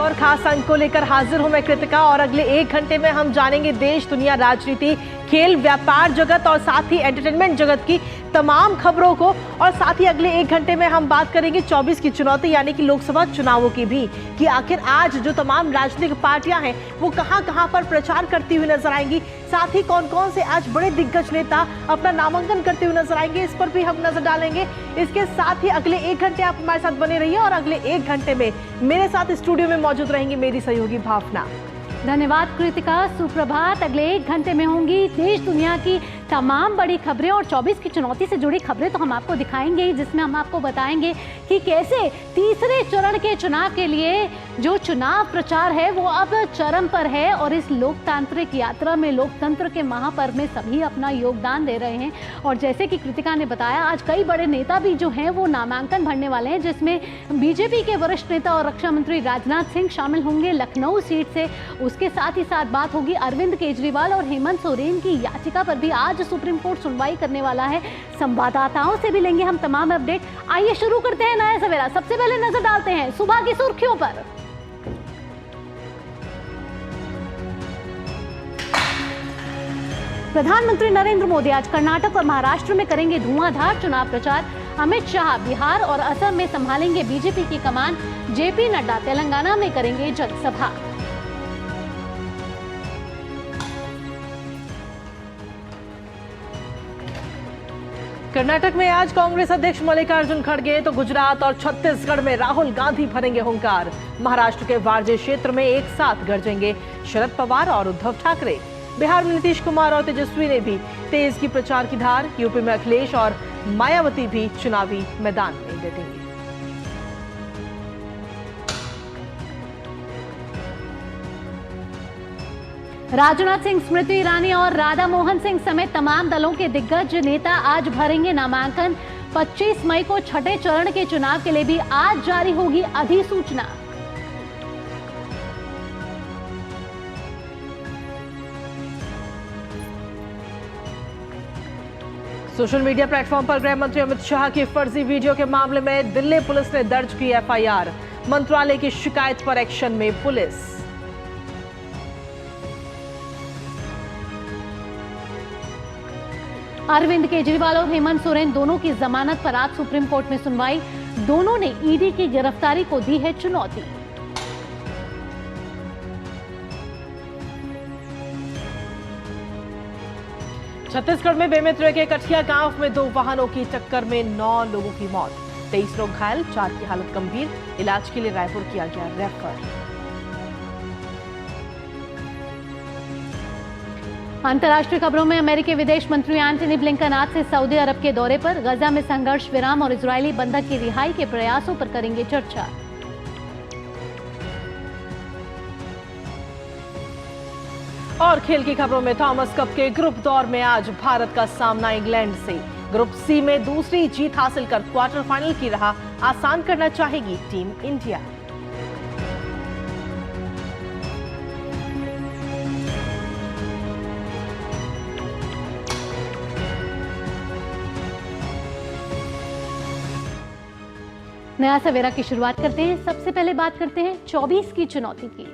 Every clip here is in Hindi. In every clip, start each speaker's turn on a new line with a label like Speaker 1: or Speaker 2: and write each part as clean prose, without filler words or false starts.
Speaker 1: और खास अंक को लेकर हाजिर हूं मैं कृतिका और अगले 1 घंटे में हम जानेंगे देश दुनिया राजनीति खेल व्यापार जगत और साथ ही एंटरटेनमेंट जगत की तमाम खबरों को। और साथ ही अगले 1 घंटे में हम बात करेंगे 24 की चुनौती यानी कि लोकसभा चुनावों की भी, कि आखिर आज जो तमाम राजनीतिक पार्टियां हैं वो कहां पर प्रचार करती हुई नजर आएंगी, साथ ही कौन कौन से आज बड़े दिग्गज नेता अपना नामांकन करते हुए नजर आएंगे, इस पर भी हम नजर डालेंगे। इसके साथ ही अगले 1 घंटे आप हमारे साथ बने रहिए और अगले 1 घंटे में मेरे साथ स्टूडियो में मौजूद रहेंगी मेरी सहयोगी भावना।
Speaker 2: धन्यवाद कृतिका, सुप्रभात। अगले 1 घंटे में होंगी देश दुनिया की तमाम बड़ी खबरें और 24 की चुनौती से जुड़ी खबरें तो हम आपको दिखाएंगे ही, जिसमें हम आपको बताएंगे कि कैसे तीसरे चरण के चुनाव के लिए जो चुनाव प्रचार है वो अब चरम पर है और इस लोकतांत्रिक यात्रा में लोकतंत्र के महापर्व में सभी अपना योगदान दे रहे हैं। और जैसे कि कृतिका ने बताया, आज कई बड़े नेता भी जो हैं वो नामांकन भरने वाले हैं, जिसमें बीजेपी के वरिष्ठ नेता और रक्षा मंत्री राजनाथ सिंह शामिल होंगे लखनऊ सीट से। उसके साथ ही साथ बात होगी अरविंद केजरीवाल और हेमंत सोरेन की याचिका पर भी आज सुप्रीम कोर्ट सुनवाई करने वाला है। संवाददाताओं से भी लेंगे हम तमाम अपडेट। आइए शुरू करते हैं नया सवेरा। सबसे पहले नजर डालते हैं सुबह की सुर्खियों पर। प्रधानमंत्री नरेंद्र मोदी आज कर्नाटक और महाराष्ट्र में करेंगे धुआंधार चुनाव प्रचार। अमित शाह बिहार और असम में संभालेंगे बीजेपी की कमान। जेपी नड्डा तेलंगाना में करेंगे जनसभा।
Speaker 1: कर्नाटक में आज कांग्रेस अध्यक्ष मल्लिकार्जुन खड़गे तो गुजरात और छत्तीसगढ़ में राहुल गांधी भरेंगे हुंकार। महाराष्ट्र के वारजे क्षेत्र में एक साथ गरजेंगे शरद पवार और उद्धव ठाकरे। बिहार में नीतीश कुमार और तेजस्वी ने भी तेज की प्रचार की धार। यूपी में अखिलेश और मायावती भी चुनावी मैदान में डटेंगे।
Speaker 2: राजनाथ सिंह, स्मृति ईरानी और राधा मोहन सिंह समेत तमाम दलों के दिग्गज नेता आज भरेंगे नामांकन। 25 मई को छठे चरण के चुनाव के लिए भी आज जारी होगी अधिसूचना।
Speaker 1: सोशल मीडिया प्लेटफॉर्म पर गृह मंत्री अमित शाह की फर्जी वीडियो के मामले में दिल्ली पुलिस ने दर्ज की एफआईआर। मंत्रालय की शिकायत पर एक्शन में पुलिस।
Speaker 2: अरविंद केजरीवाल और हेमंत सोरेन दोनों की जमानत पर आज सुप्रीम कोर्ट में सुनवाई। दोनों ने ईडी की गिरफ्तारी को दी है चुनौती।
Speaker 1: छत्तीसगढ़ में बेमेतरा के कठिया गांव में 2 वाहनों की टक्कर में 9 लोगों की मौत। 23 लोग घायल, 4 की हालत गंभीर। इलाज के लिए रायपुर किया गया रेफर।
Speaker 2: अंतर्राष्ट्रीय खबरों में अमेरिकी विदेश मंत्री एंटनी ब्लिंकन आज से सऊदी अरब के दौरे पर। गजा में संघर्ष विराम और इजरायली बंधक की रिहाई के प्रयासों पर करेंगे चर्चा।
Speaker 1: और खेल की खबरों में थॉमस कप के ग्रुप दौर में आज भारत का सामना इंग्लैंड से। ग्रुप सी में दूसरी जीत हासिल कर क्वार्टर फाइनल की राह आसान करना चाहेगी टीम इंडिया।
Speaker 2: नया सवेरा की शुरुआत करते हैं। सबसे पहले बात करते हैं 24 की चुनौती की।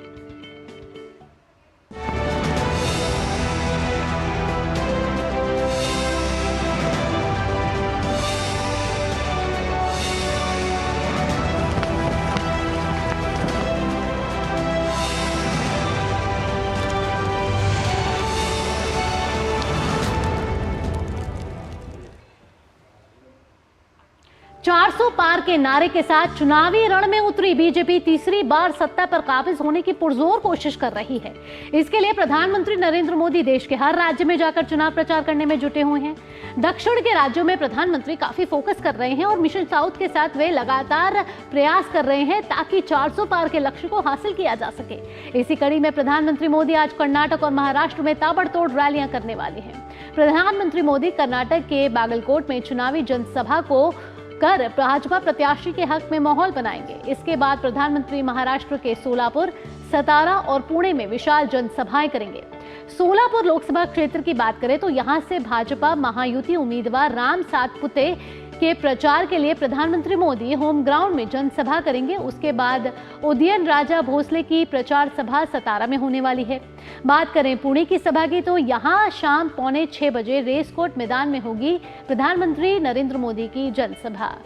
Speaker 2: पार के नारे के साथ चुनावी रण में उतरी बीजेपी तीसरी बार सत्ता पर काबिज होने की पुरजोर कोशिश कर रही है। इसके लिए प्रधानमंत्री नरेंद्र मोदी देश के हर राज्य में जाकर चुनाव प्रचार करने में जुटे हुए हैं। दक्षिण के राज्यों में प्रधानमंत्री काफी फोकस कर रहे हैं और मिशन साउथ के साथ वे लगातार प्रयास कर रहे हैं ताकि 400 पार के लक्ष्य को हासिल किया जा सके। इसी कड़ी में प्रधानमंत्री मोदी आज कर्नाटक और महाराष्ट्र में ताबड़तोड़ रैलियां करने वाले हैं। प्रधानमंत्री मोदी कर्नाटक के बागलकोट में चुनावी जनसभा को कर भाजपा प्रत्याशी के हक में माहौल बनाएंगे। इसके बाद प्रधानमंत्री महाराष्ट्र के सोलापुर, सतारा और पुणे में विशाल जनसभाएं करेंगे। सोलापुर लोकसभा क्षेत्र की बात करें तो यहां से भाजपा महायुति उम्मीदवार राम सातपुते के प्रचार के लिए प्रधानमंत्री मोदी होम ग्राउंड में जनसभा करेंगे। उसके बाद उदयन राजा भोसले की प्रचार सभा सतारा में होने वाली है। बात करें पुणे की सभा की तो यहां शाम 5:45 बजे रेस कोर्ट मैदान में होगी प्रधानमंत्री नरेंद्र मोदी की जनसभा।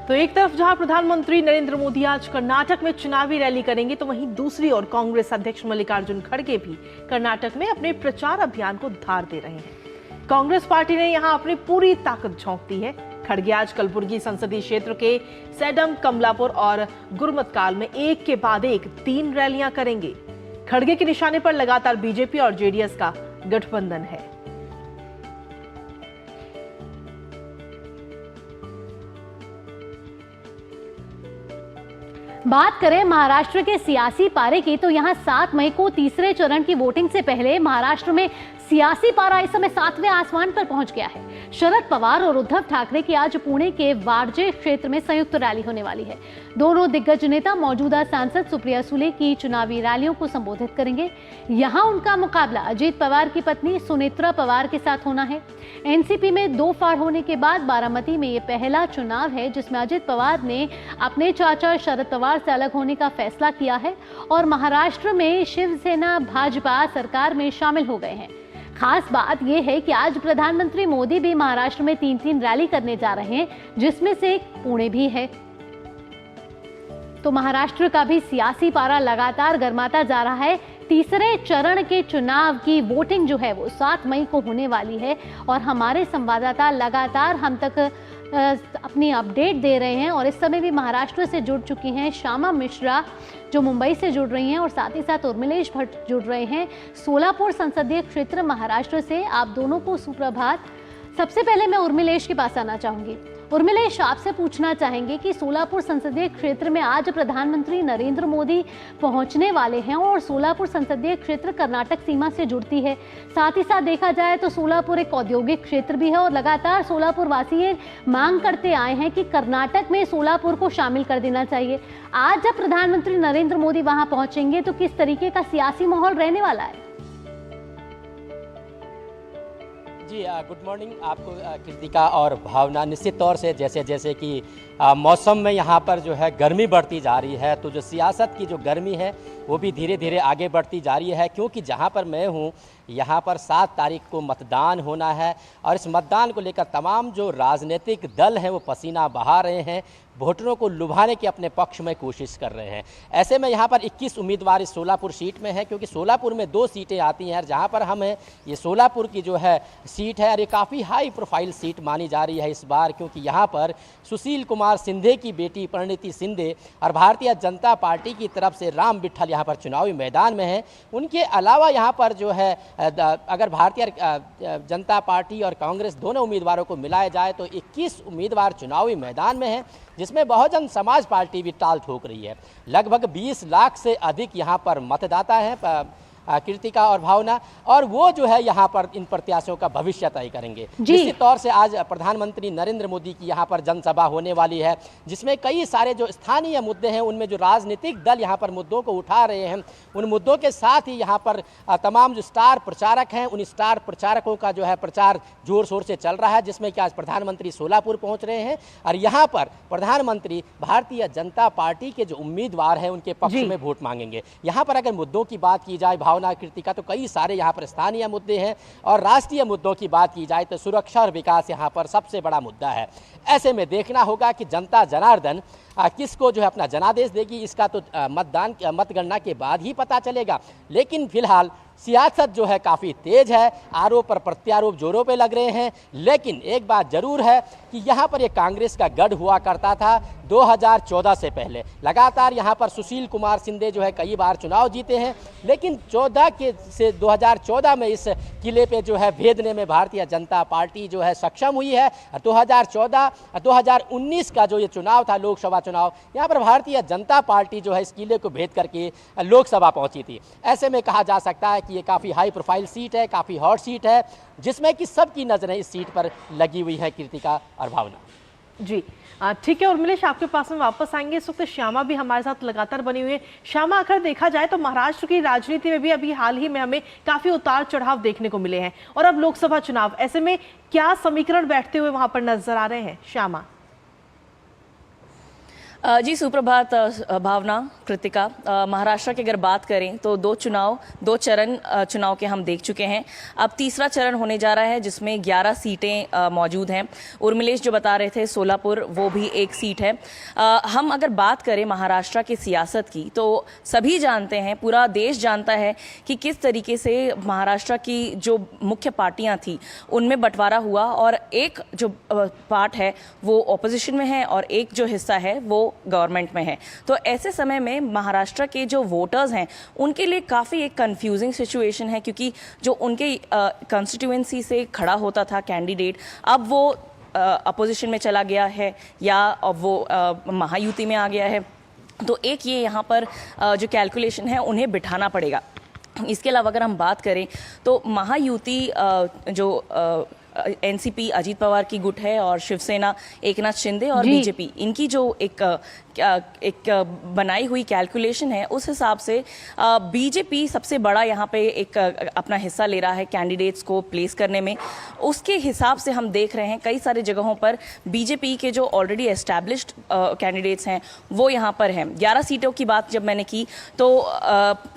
Speaker 1: तो एक तरफ जहां प्रधानमंत्री नरेंद्र मोदी आज कर्नाटक में चुनावी रैली करेंगे, तो वहीं दूसरी ओर कांग्रेस अध्यक्ष मल्लिकार्जुन खड़गे भी कर्नाटक में अपने प्रचार अभियान को धार दे रहे हैं। कांग्रेस पार्टी ने यहां अपनी पूरी ताकत झोंक दी है। खड़गे आज कलबुर्गी संसदीय क्षेत्र के सेडम, कमलापुर और गुरमतकाल में एक के बाद एक 3 रैलियां करेंगे। खड़गे के निशाने पर लगातार बीजेपी और जेडीएस का गठबंधन है।
Speaker 2: बात करें महाराष्ट्र के सियासी पारे की तो यहां 7 मई को तीसरे चरण की वोटिंग से पहले महाराष्ट्र में सियासी पारा इस समय 7वें आसमान पर पहुंच गया है। शरद पवार और उद्धव ठाकरे की आज पुणे के वारजे क्षेत्र में संयुक्त रैली होने वाली है। दोनों दिग्गज नेता मौजूदा सांसद सुप्रिया सुले की चुनावी रैलियों को संबोधित करेंगे। यहां उनका मुकाबला अजीत पवार की पत्नी सुनेत्रा पवार के साथ होना है। एनसीपी में 2 फाड़ होने के बाद बारामती में ये पहला चुनाव है जिसमें अजीत पवार ने अपने चाचा शरद पवार से अलग होने का फैसला किया है और महाराष्ट्र में शिवसेना भाजपा सरकार में शामिल हो गए हैं। खास बात यह है कि आज प्रधानमंत्री मोदी भी महाराष्ट्र में 3 रैली करने जा रहे हैं, जिसमें से एक पुणे भी है। तो महाराष्ट्र का भी सियासी पारा लगातार गर्माता जा रहा है। तीसरे चरण के चुनाव की वोटिंग जो है वो 7 मई को होने वाली है और हमारे संवाददाता लगातार हम तक अपनी अपडेट दे रहे हैं और इस समय भी महाराष्ट्र से जुड़ चुकी हैं श्यामा मिश्रा जो मुंबई से जुड़ रही हैं और साथ ही साथ उर्मिलेश भट्ट जुड़ रहे हैं सोलापुर संसदीय क्षेत्र महाराष्ट्र से। आप दोनों को सुप्रभात। सबसे पहले मैं उर्मिलेश के पास आना चाहूंगी। उर्मिलेश, आपसे पूछना चाहेंगे कि सोलापुर संसदीय क्षेत्र में आज प्रधानमंत्री नरेंद्र मोदी पहुंचने वाले हैं और सोलापुर संसदीय क्षेत्र कर्नाटक सीमा से जुड़ती है। साथ ही साथ देखा जाए तो सोलापुर एक औद्योगिक क्षेत्र भी है और लगातार सोलापुर वासी ये मांग करते आए हैं कि कर्नाटक में सोलापुर को शामिल कर देना चाहिए। आज जब प्रधानमंत्री नरेंद्र मोदी वहां पहुंचेंगे तो किस तरीके का सियासी माहौल रहने वाला है?
Speaker 3: जी गुड मॉर्निंग आपको कृतिका और भावना। निश्चित तौर से जैसे जैसे कि मौसम में यहाँ पर जो है गर्मी बढ़ती जा रही है, तो जो सियासत की जो गर्मी है वो भी धीरे धीरे आगे बढ़ती जा रही है। क्योंकि जहाँ पर मैं हूँ यहाँ पर 7 तारीख को मतदान होना है और इस मतदान को लेकर तमाम जो राजनीतिक दल हैं वो पसीना बहा रहे हैं, वोटरों को लुभाने की अपने पक्ष में कोशिश कर रहे हैं। ऐसे में यहाँ पर 21 उम्मीदवार इस सोलापुर सीट में हैं, क्योंकि सोलापुर में 2 सीटें आती हैं और जहाँ पर हम हैं ये सोलापुर की जो है सीट है और ये काफ़ी हाई प्रोफाइल सीट मानी जा रही है इस बार, क्योंकि यहाँ पर सुशील कुमार सिंधे की बेटी परिणीति सिंधे और भारतीय जनता पार्टी की तरफ से राम विट्ठल यहाँ पर चुनावी मैदान में हैं। उनके अलावा यहाँ पर जो है अगर भारतीय जनता पार्टी और कांग्रेस दोनों उम्मीदवारों को मिलाया जाए तो 21 उम्मीदवार चुनावी मैदान में हैं, जिसमें बहुजन समाज पार्टी भी ताल ठोक रही है। लगभग 20 लाख से अधिक यहाँ पर मतदाता हैं कृतिका और भावना, और वो जो है यहाँ पर इन प्रत्याशियों का भविष्य तय करेंगे। निश्चित तौर से आज प्रधानमंत्री नरेंद्र मोदी की यहाँ पर जनसभा होने वाली है, जिसमें कई सारे जो स्थानीय मुद्दे हैं उनमें जो राजनीतिक दल यहाँ पर मुद्दों को उठा रहे हैं, उन मुद्दों के साथ ही यहाँ पर तमाम जो स्टार प्रचारक हैं उन स्टार प्रचारकों का जो है प्रचार जोर शोर से चल रहा है, जिसमें कि आज प्रधानमंत्री सोलापुर पहुँच रहे हैं और यहाँ पर प्रधानमंत्री भारतीय जनता पार्टी के जो उम्मीदवार हैं उनके पक्ष में वोट मांगेंगे। यहाँ पर अगर मुद्दों की बात की जाए भावना कृतिका, तो कई सारे यहाँ पर स्थानीय मुद्दे हैं और राष्ट्रीय मुद्दों की बात की जाए तो सुरक्षा और विकास यहाँ पर सबसे बड़ा मुद्दा है। ऐसे में देखना होगा कि जनता जनार्दन किसको जो है अपना जनादेश देगी, इसका तो मतगणना के बाद ही पता चलेगा। लेकिन फिलहाल सियासत जो है काफ़ी तेज है, आरोप पर प्रत्यारोप जोरों पे लग रहे हैं। लेकिन एक बात जरूर है कि यहाँ पर ये कांग्रेस का गढ़ हुआ करता था 2014 से पहले। लगातार यहाँ पर सुशील कुमार सिंधे जो है कई बार चुनाव जीते हैं, लेकिन 2014 में इस किले पे जो है भेदने में भारतीय जनता पार्टी जो है सक्षम हुई है। 2019 का जो ये चुनाव था लोकसभा चुनाव, यहाँ पर भारतीय जनता पार्टी जो है इस किले को भेद करके लोकसभा पहुँची थी। ऐसे में कहा जा सकता है कि ये काफ़ी हाई प्रोफाइल सीट है, काफ़ी हॉट सीट है, जिसमें कि सबकी नज़रें इस सीट पर लगी हुई है कृतिका और भावना।
Speaker 1: जी ठीक है उर्मिलेश, आपके पास में वापस आएंगे। इस वक्त श्यामा भी हमारे साथ लगातार बनी हुई है। श्यामा, अगर देखा जाए तो महाराष्ट्र की राजनीति में भी अभी हाल ही में हमें काफी उतार चढ़ाव देखने को मिले हैं, और अब लोकसभा चुनाव, ऐसे में क्या समीकरण बैठते हुए वहां पर नजर आ रहे हैं? श्यामा
Speaker 4: जी सुप्रभात भावना, कृतिका। महाराष्ट्र की अगर बात करें तो दो चरण चुनाव के हम देख चुके हैं। अब तीसरा चरण होने जा रहा है जिसमें 11 सीटें मौजूद हैं। उर्मिलेश जो बता रहे थे सोलापुर, वो भी एक सीट है। हम अगर बात करें महाराष्ट्र की सियासत की तो सभी जानते हैं, पूरा देश जानता है कि किस तरीके से महाराष्ट्र की जो मुख्य पार्टियां थी उनमें बंटवारा हुआ, और एक जो पार्ट है वो ऑपोजिशन में है और एक जो हिस्सा है वो गवर्नमेंट में है। तो ऐसे समय में महाराष्ट्र के जो वोटर्स हैं उनके लिए काफ़ी एक कंफ्यूजिंग सिचुएशन है, क्योंकि जो उनके कंस्टिट्यूएंसी से खड़ा होता था कैंडिडेट, अब वो अपोजिशन में चला गया है या अब वो महायुति में आ गया है। तो एक ये यहाँ पर जो कैलकुलेशन है उन्हें बिठाना पड़ेगा। इसके अलावा अगर हम बात करें तो महायुति जो एनसीपी अजीत पवार की गुट है और शिवसेना एकनाथ शिंदे और बीजेपी, इनकी जो एक बनाई हुई कैलकुलेशन है उस हिसाब से बीजेपी सबसे बड़ा यहाँ पे एक अपना हिस्सा ले रहा है कैंडिडेट्स को प्लेस करने में। उसके हिसाब से हम देख रहे हैं कई सारे जगहों पर बीजेपी के जो ऑलरेडी एस्टैब्लिश्ड कैंडिडेट्स हैं वो यहाँ पर हैं। 11 सीटों की बात जब मैंने की तो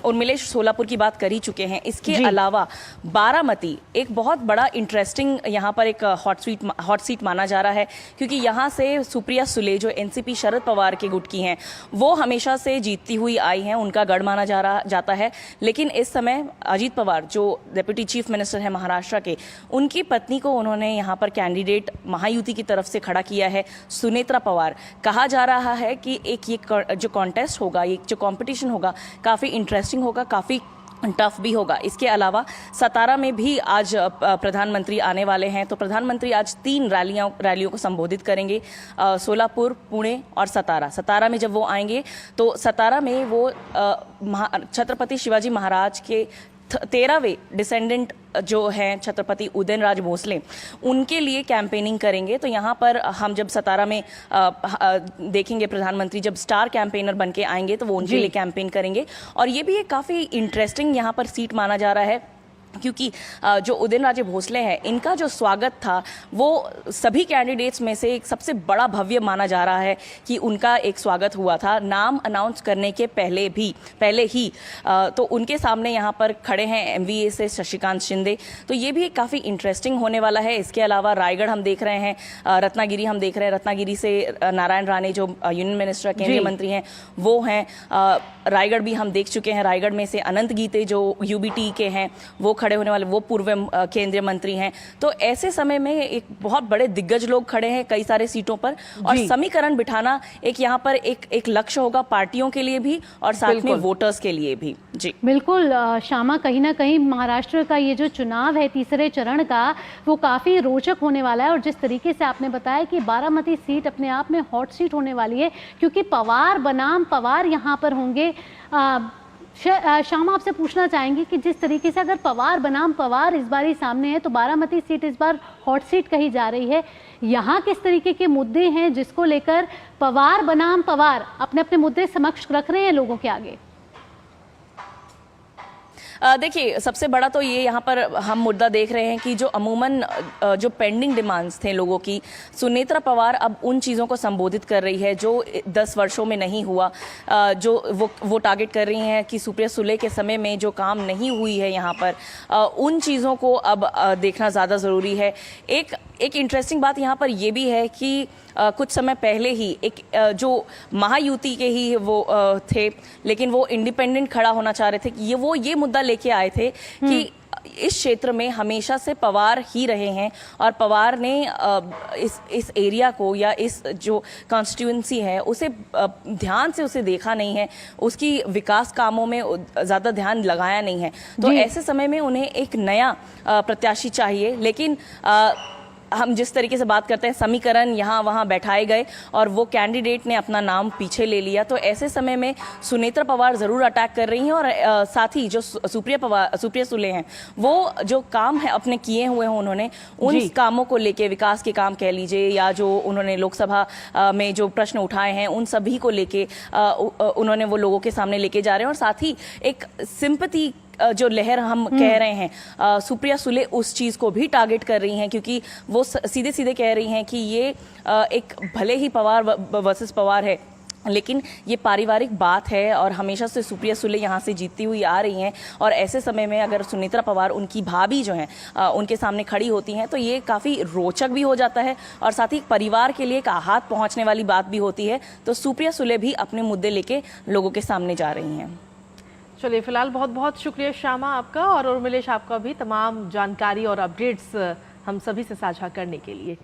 Speaker 4: उर्मिलेश सोलापुर की बात कर ही चुके हैं। इसके अलावा बारामती एक बहुत बड़ा इंटरेस्टिंग यहाँ पर एक हॉट सीट माना जा रहा है, क्योंकि यहाँ से सुप्रिया सुले जो एनसीपी शरद पवार के गुट की हैं वो हमेशा से जीतती हुई आई हैं, उनका गढ़ माना जाता है। लेकिन इस समय अजीत पवार जो डिप्टी चीफ मिनिस्टर है महाराष्ट्र के, उनकी पत्नी को उन्होंने यहाँ पर कैंडिडेट महायुति की तरफ से खड़ा किया है, सुनेत्रा पवार। कहा जा रहा है कि एक ये जो कॉन्टेस्ट होगा, ये जो कॉम्पिटिशन होगा, काफ़ी इंटरेस्टिंग होगा, काफ़ी टफ भी होगा। इसके अलावा सतारा में भी आज प्रधानमंत्री आने वाले हैं, तो प्रधानमंत्री आज 3 रैलियों को संबोधित करेंगे, सोलापुर, पुणे और सतारा में जब वो आएंगे तो सतारा में वो छत्रपति शिवाजी महाराज के 13वें डिसेंडेंट जो हैं छत्रपति उदयनराज भोसले, उनके लिए कैंपेनिंग करेंगे। तो यहाँ पर हम जब सतारा में देखेंगे प्रधानमंत्री जब स्टार कैंपेनर बन के आएंगे तो वो उनके लिए कैंपेन करेंगे। और ये भी एक काफ़ी इंटरेस्टिंग यहाँ पर सीट माना जा रहा है, क्योंकि जो उदयनराजे भोसले हैं इनका जो स्वागत था वो सभी कैंडिडेट्स में से एक सबसे बड़ा भव्य माना जा रहा है कि उनका एक स्वागत हुआ था नाम अनाउंस करने के पहले ही। तो उनके सामने यहाँ पर खड़े हैं एमवीए से शशिकांत शिंदे, तो ये भी एक काफ़ी इंटरेस्टिंग होने वाला है। इसके अलावा रायगढ़ हम देख रहे हैं, रत्नागिरी हम देख रहे हैं, रत्नागिरी से नारायण राणे जो यूनियन मिनिस्टर केंद्रीय मंत्री हैं वो हैं। रायगढ़ भी हम देख चुके हैं, रायगढ़ में से अनंत गीते जो यूबीटी के हैं वो खड़े होने वाले, वो पूर्व केंद्रीय मंत्री हैं। तो ऐसे समय में एक बहुत बड़े दिग्गज लोग खड़े हैं कई सारे सीटों पर, और समीकरण बिठाना एक यहाँ पर एक लक्ष्य होगा पार्टियों के लिए भी और साथ में वोटर्स के लिए भी। जी
Speaker 2: बिल्कुल श्यामा, कहीं ना कहीं महाराष्ट्र का ये जो चुनाव है तीसरे चरण का वो काफ़ी रोचक होने वाला है। और जिस तरीके से आपने बताया कि बारामती सीट अपने आप में हॉट सीट होने वाली है, क्योंकि पवार बनाम पवार यहाँ पर होंगे। श्यामा, आपसे पूछना चाहेंगे कि जिस तरीके से अगर पवार बनाम पवार इस बार ही सामने है तो बारामती सीट इस बार हॉट सीट कही जा रही है, यहाँ किस तरीके के मुद्दे हैं जिसको लेकर पवार बनाम पवार अपने अपने मुद्दे समक्ष रख रहे हैं लोगों के आगे?
Speaker 4: देखिए, सबसे बड़ा तो ये यहाँ पर हम मुद्दा देख रहे हैं कि जो अमूमन जो पेंडिंग डिमांड्स थे लोगों की, सुनेत्रा पवार अब उन चीज़ों को संबोधित कर रही है जो 10 वर्षों में नहीं हुआ। जो वो टारगेट कर रही हैं कि सुप्रिया सुले के समय में जो काम नहीं हुई है यहाँ पर, उन चीज़ों को अब देखना ज़्यादा ज़रूरी है। एक इंटरेस्टिंग बात यहाँ पर ये भी है कि कुछ समय पहले ही एक जो महायुति के ही वो थे, लेकिन वो इंडिपेंडेंट खड़ा होना चाह रहे थे कि वो ये मुद्दा लेके आए थे कि इस क्षेत्र में हमेशा से पवार ही रहे हैं और पवार ने इस एरिया को या इस जो कॉन्स्टिट्यूएंसी है उसे ध्यान से उसे देखा नहीं है, उसकी विकास कामों में ज़्यादा ध्यान लगाया नहीं है। तो ऐसे समय में उन्हें एक नया प्रत्याशी चाहिए, लेकिन हम जिस तरीके से बात करते हैं समीकरण यहाँ वहाँ बैठाए गए और वो कैंडिडेट ने अपना नाम पीछे ले लिया, तो ऐसे समय में सुनेत्रा पवार ज़रूर अटैक कर रही हैं। और साथ ही जो सुप्रिया सुले हैं, वो जो काम है अपने किए हुए हैं उन्होंने, उन कामों को लेके, विकास के काम कह लीजिए या जो उन्होंने लोकसभा में जो प्रश्न उठाए हैं उन सभी को लेके उन्होंने वो लोगों के सामने लेके जा रहे हैं। और साथ ही एक सिंपैथी जो लहर हम कह रहे हैं, सुप्रिया सुले उस चीज़ को भी टारगेट कर रही हैं, क्योंकि वो सीधे सीधे कह रही हैं कि ये एक भले ही पवार वर्सेस पवार है, लेकिन ये पारिवारिक बात है और हमेशा से सुप्रिया सुले यहाँ से जीतती हुई आ रही हैं। और ऐसे समय में अगर सुनेत्रा पवार, उनकी भाभी जो हैं, उनके सामने खड़ी होती हैं तो ये काफ़ी रोचक भी हो जाता है और साथ ही परिवार के लिए एक आहत पहुँचने वाली बात भी होती है। तो सुप्रिया सुले भी अपने मुद्दे लेके लोगों के सामने जा रही हैं।
Speaker 1: चलिए, फिलहाल बहुत बहुत शुक्रिया श्यामा आपका, और उर्मिलेश आपका भी तमाम जानकारी और अपडेट्स हम सभी से साझा करने के लिए।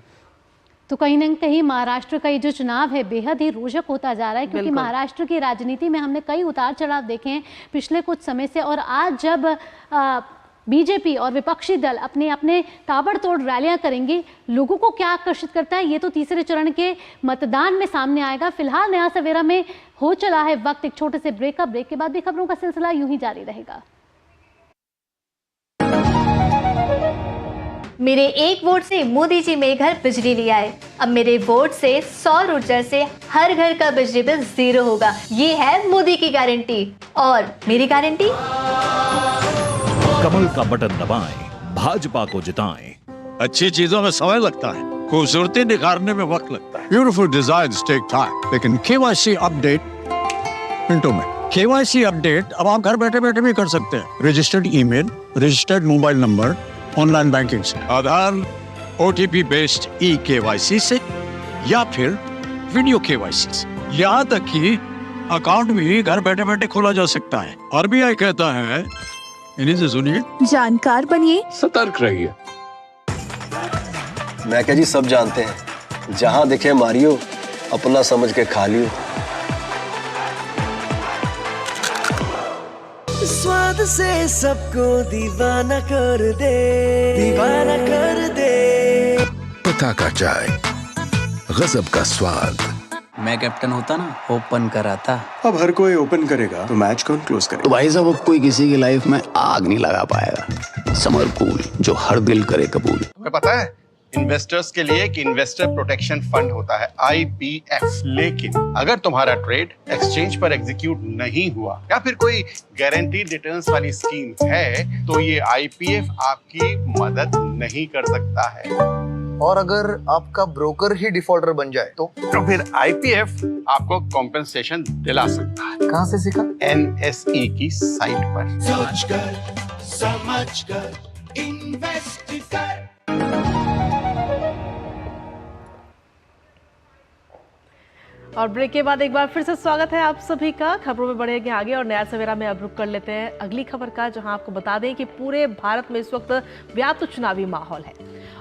Speaker 2: तो कहीं ना कहीं महाराष्ट्र का ये जो चुनाव है बेहद ही रोचक होता जा रहा है, क्योंकि महाराष्ट्र की राजनीति में हमने कई उतार चढ़ाव देखे हैं पिछले कुछ समय से। और आज जब बीजेपी और विपक्षी दल अपने अपने ताबड़तोड़ रैलियां करेंगी, लोगों को क्या आकर्षित करता है ये तो तीसरे चरण के मतदान में सामने आएगा। फिलहाल नया सवेरा में हो चला है वक्त एक छोटे से ब्रेक का। ब्रेक के बाद भी खबरों का सिलसिला यूं ही जारी रहेगा।
Speaker 5: मेरे एक वोट से मोदी जी मेरे घर बिजली ले आए। अब मेरे वोट से सौर ऊर्जा से हर घर का बिजली बिल 0 होगा। ये है मोदी की गारंटी। और मेरी गारंटी,
Speaker 6: कमल का बटन दबाएं, भाजपा को जिताएं।
Speaker 7: अच्छी चीजों में समय लगता है, खूबसूरती निखारने में वक्त लगता है। ब्यूटीफुल डिजाइन्स टेक टाइम, लेकिन केवाईसी अपडेट मिनटों में। केवाईसी अपडेट अब आप घर बैठे बैठे भी कर सकते हैं। Registered email, registered mobile number, online banking से, आधार, ओटीपी बेस्ड ई-केवाईसी से, या फिर वीडियो केवाईसी से। यहाँ तक कि अकाउंट भी घर बैठे बैठे खोला जा सकता है। आरबीआई कहता है, इन्हीं से सुनिए,
Speaker 8: जानकार बनिए,
Speaker 7: सतर्क रहिए।
Speaker 9: मैं क्या जी, सब जानते हैं, जहां दिखे मारियो, अपना समझ के खा लियो।
Speaker 10: स्वाद से सबको दीवाना कर दे, दीवाना कर दे।
Speaker 11: पता का चाय, गजब का स्वाद।
Speaker 10: मैं कैप्टन होता ना, ओपन कराता।
Speaker 12: अब हर कोई ओपन करेगा तो मैच कौन क्लोज करेगा?
Speaker 11: तो भाई साहब, अब कोई किसी की लाइफ में आग नहीं लगा पाएगा। समर कूल, जो हर दिल करे कबूल।
Speaker 13: तुम्हें पता है इन्वेस्टर्स के लिए एक इन्वेस्टर प्रोटेक्शन फंड होता है, IPF। लेकिन अगर तुम्हारा ट्रेड एक्सचेंज पर एग्जीक्यूट नहीं हुआ या फिर कोई गारंटीड रिटर्न्स वाली स्कीम है, तो ये IPF आपकी मदद नहीं कर सकता है।
Speaker 12: और अगर आपका ब्रोकर ही डिफॉल्टर बन जाए तो
Speaker 13: फिर IPF आपको कॉम्पेंसेशन दिला सकता है।
Speaker 12: कहाँ से सीखा?
Speaker 13: NSE की साइट पर।
Speaker 10: सोचकर समझकर इन्वेस्ट कर।
Speaker 1: और ब्रेक के बाद एक बार फिर से स्वागत है आप सभी का। खबरों में बढ़ेंगे आगे और नया सवेरा में अब रुक कर लेते हैं अगली खबर का, जहां आपको बता दें कि पूरे भारत में इस वक्त व्याप्त चुनावी माहौल है।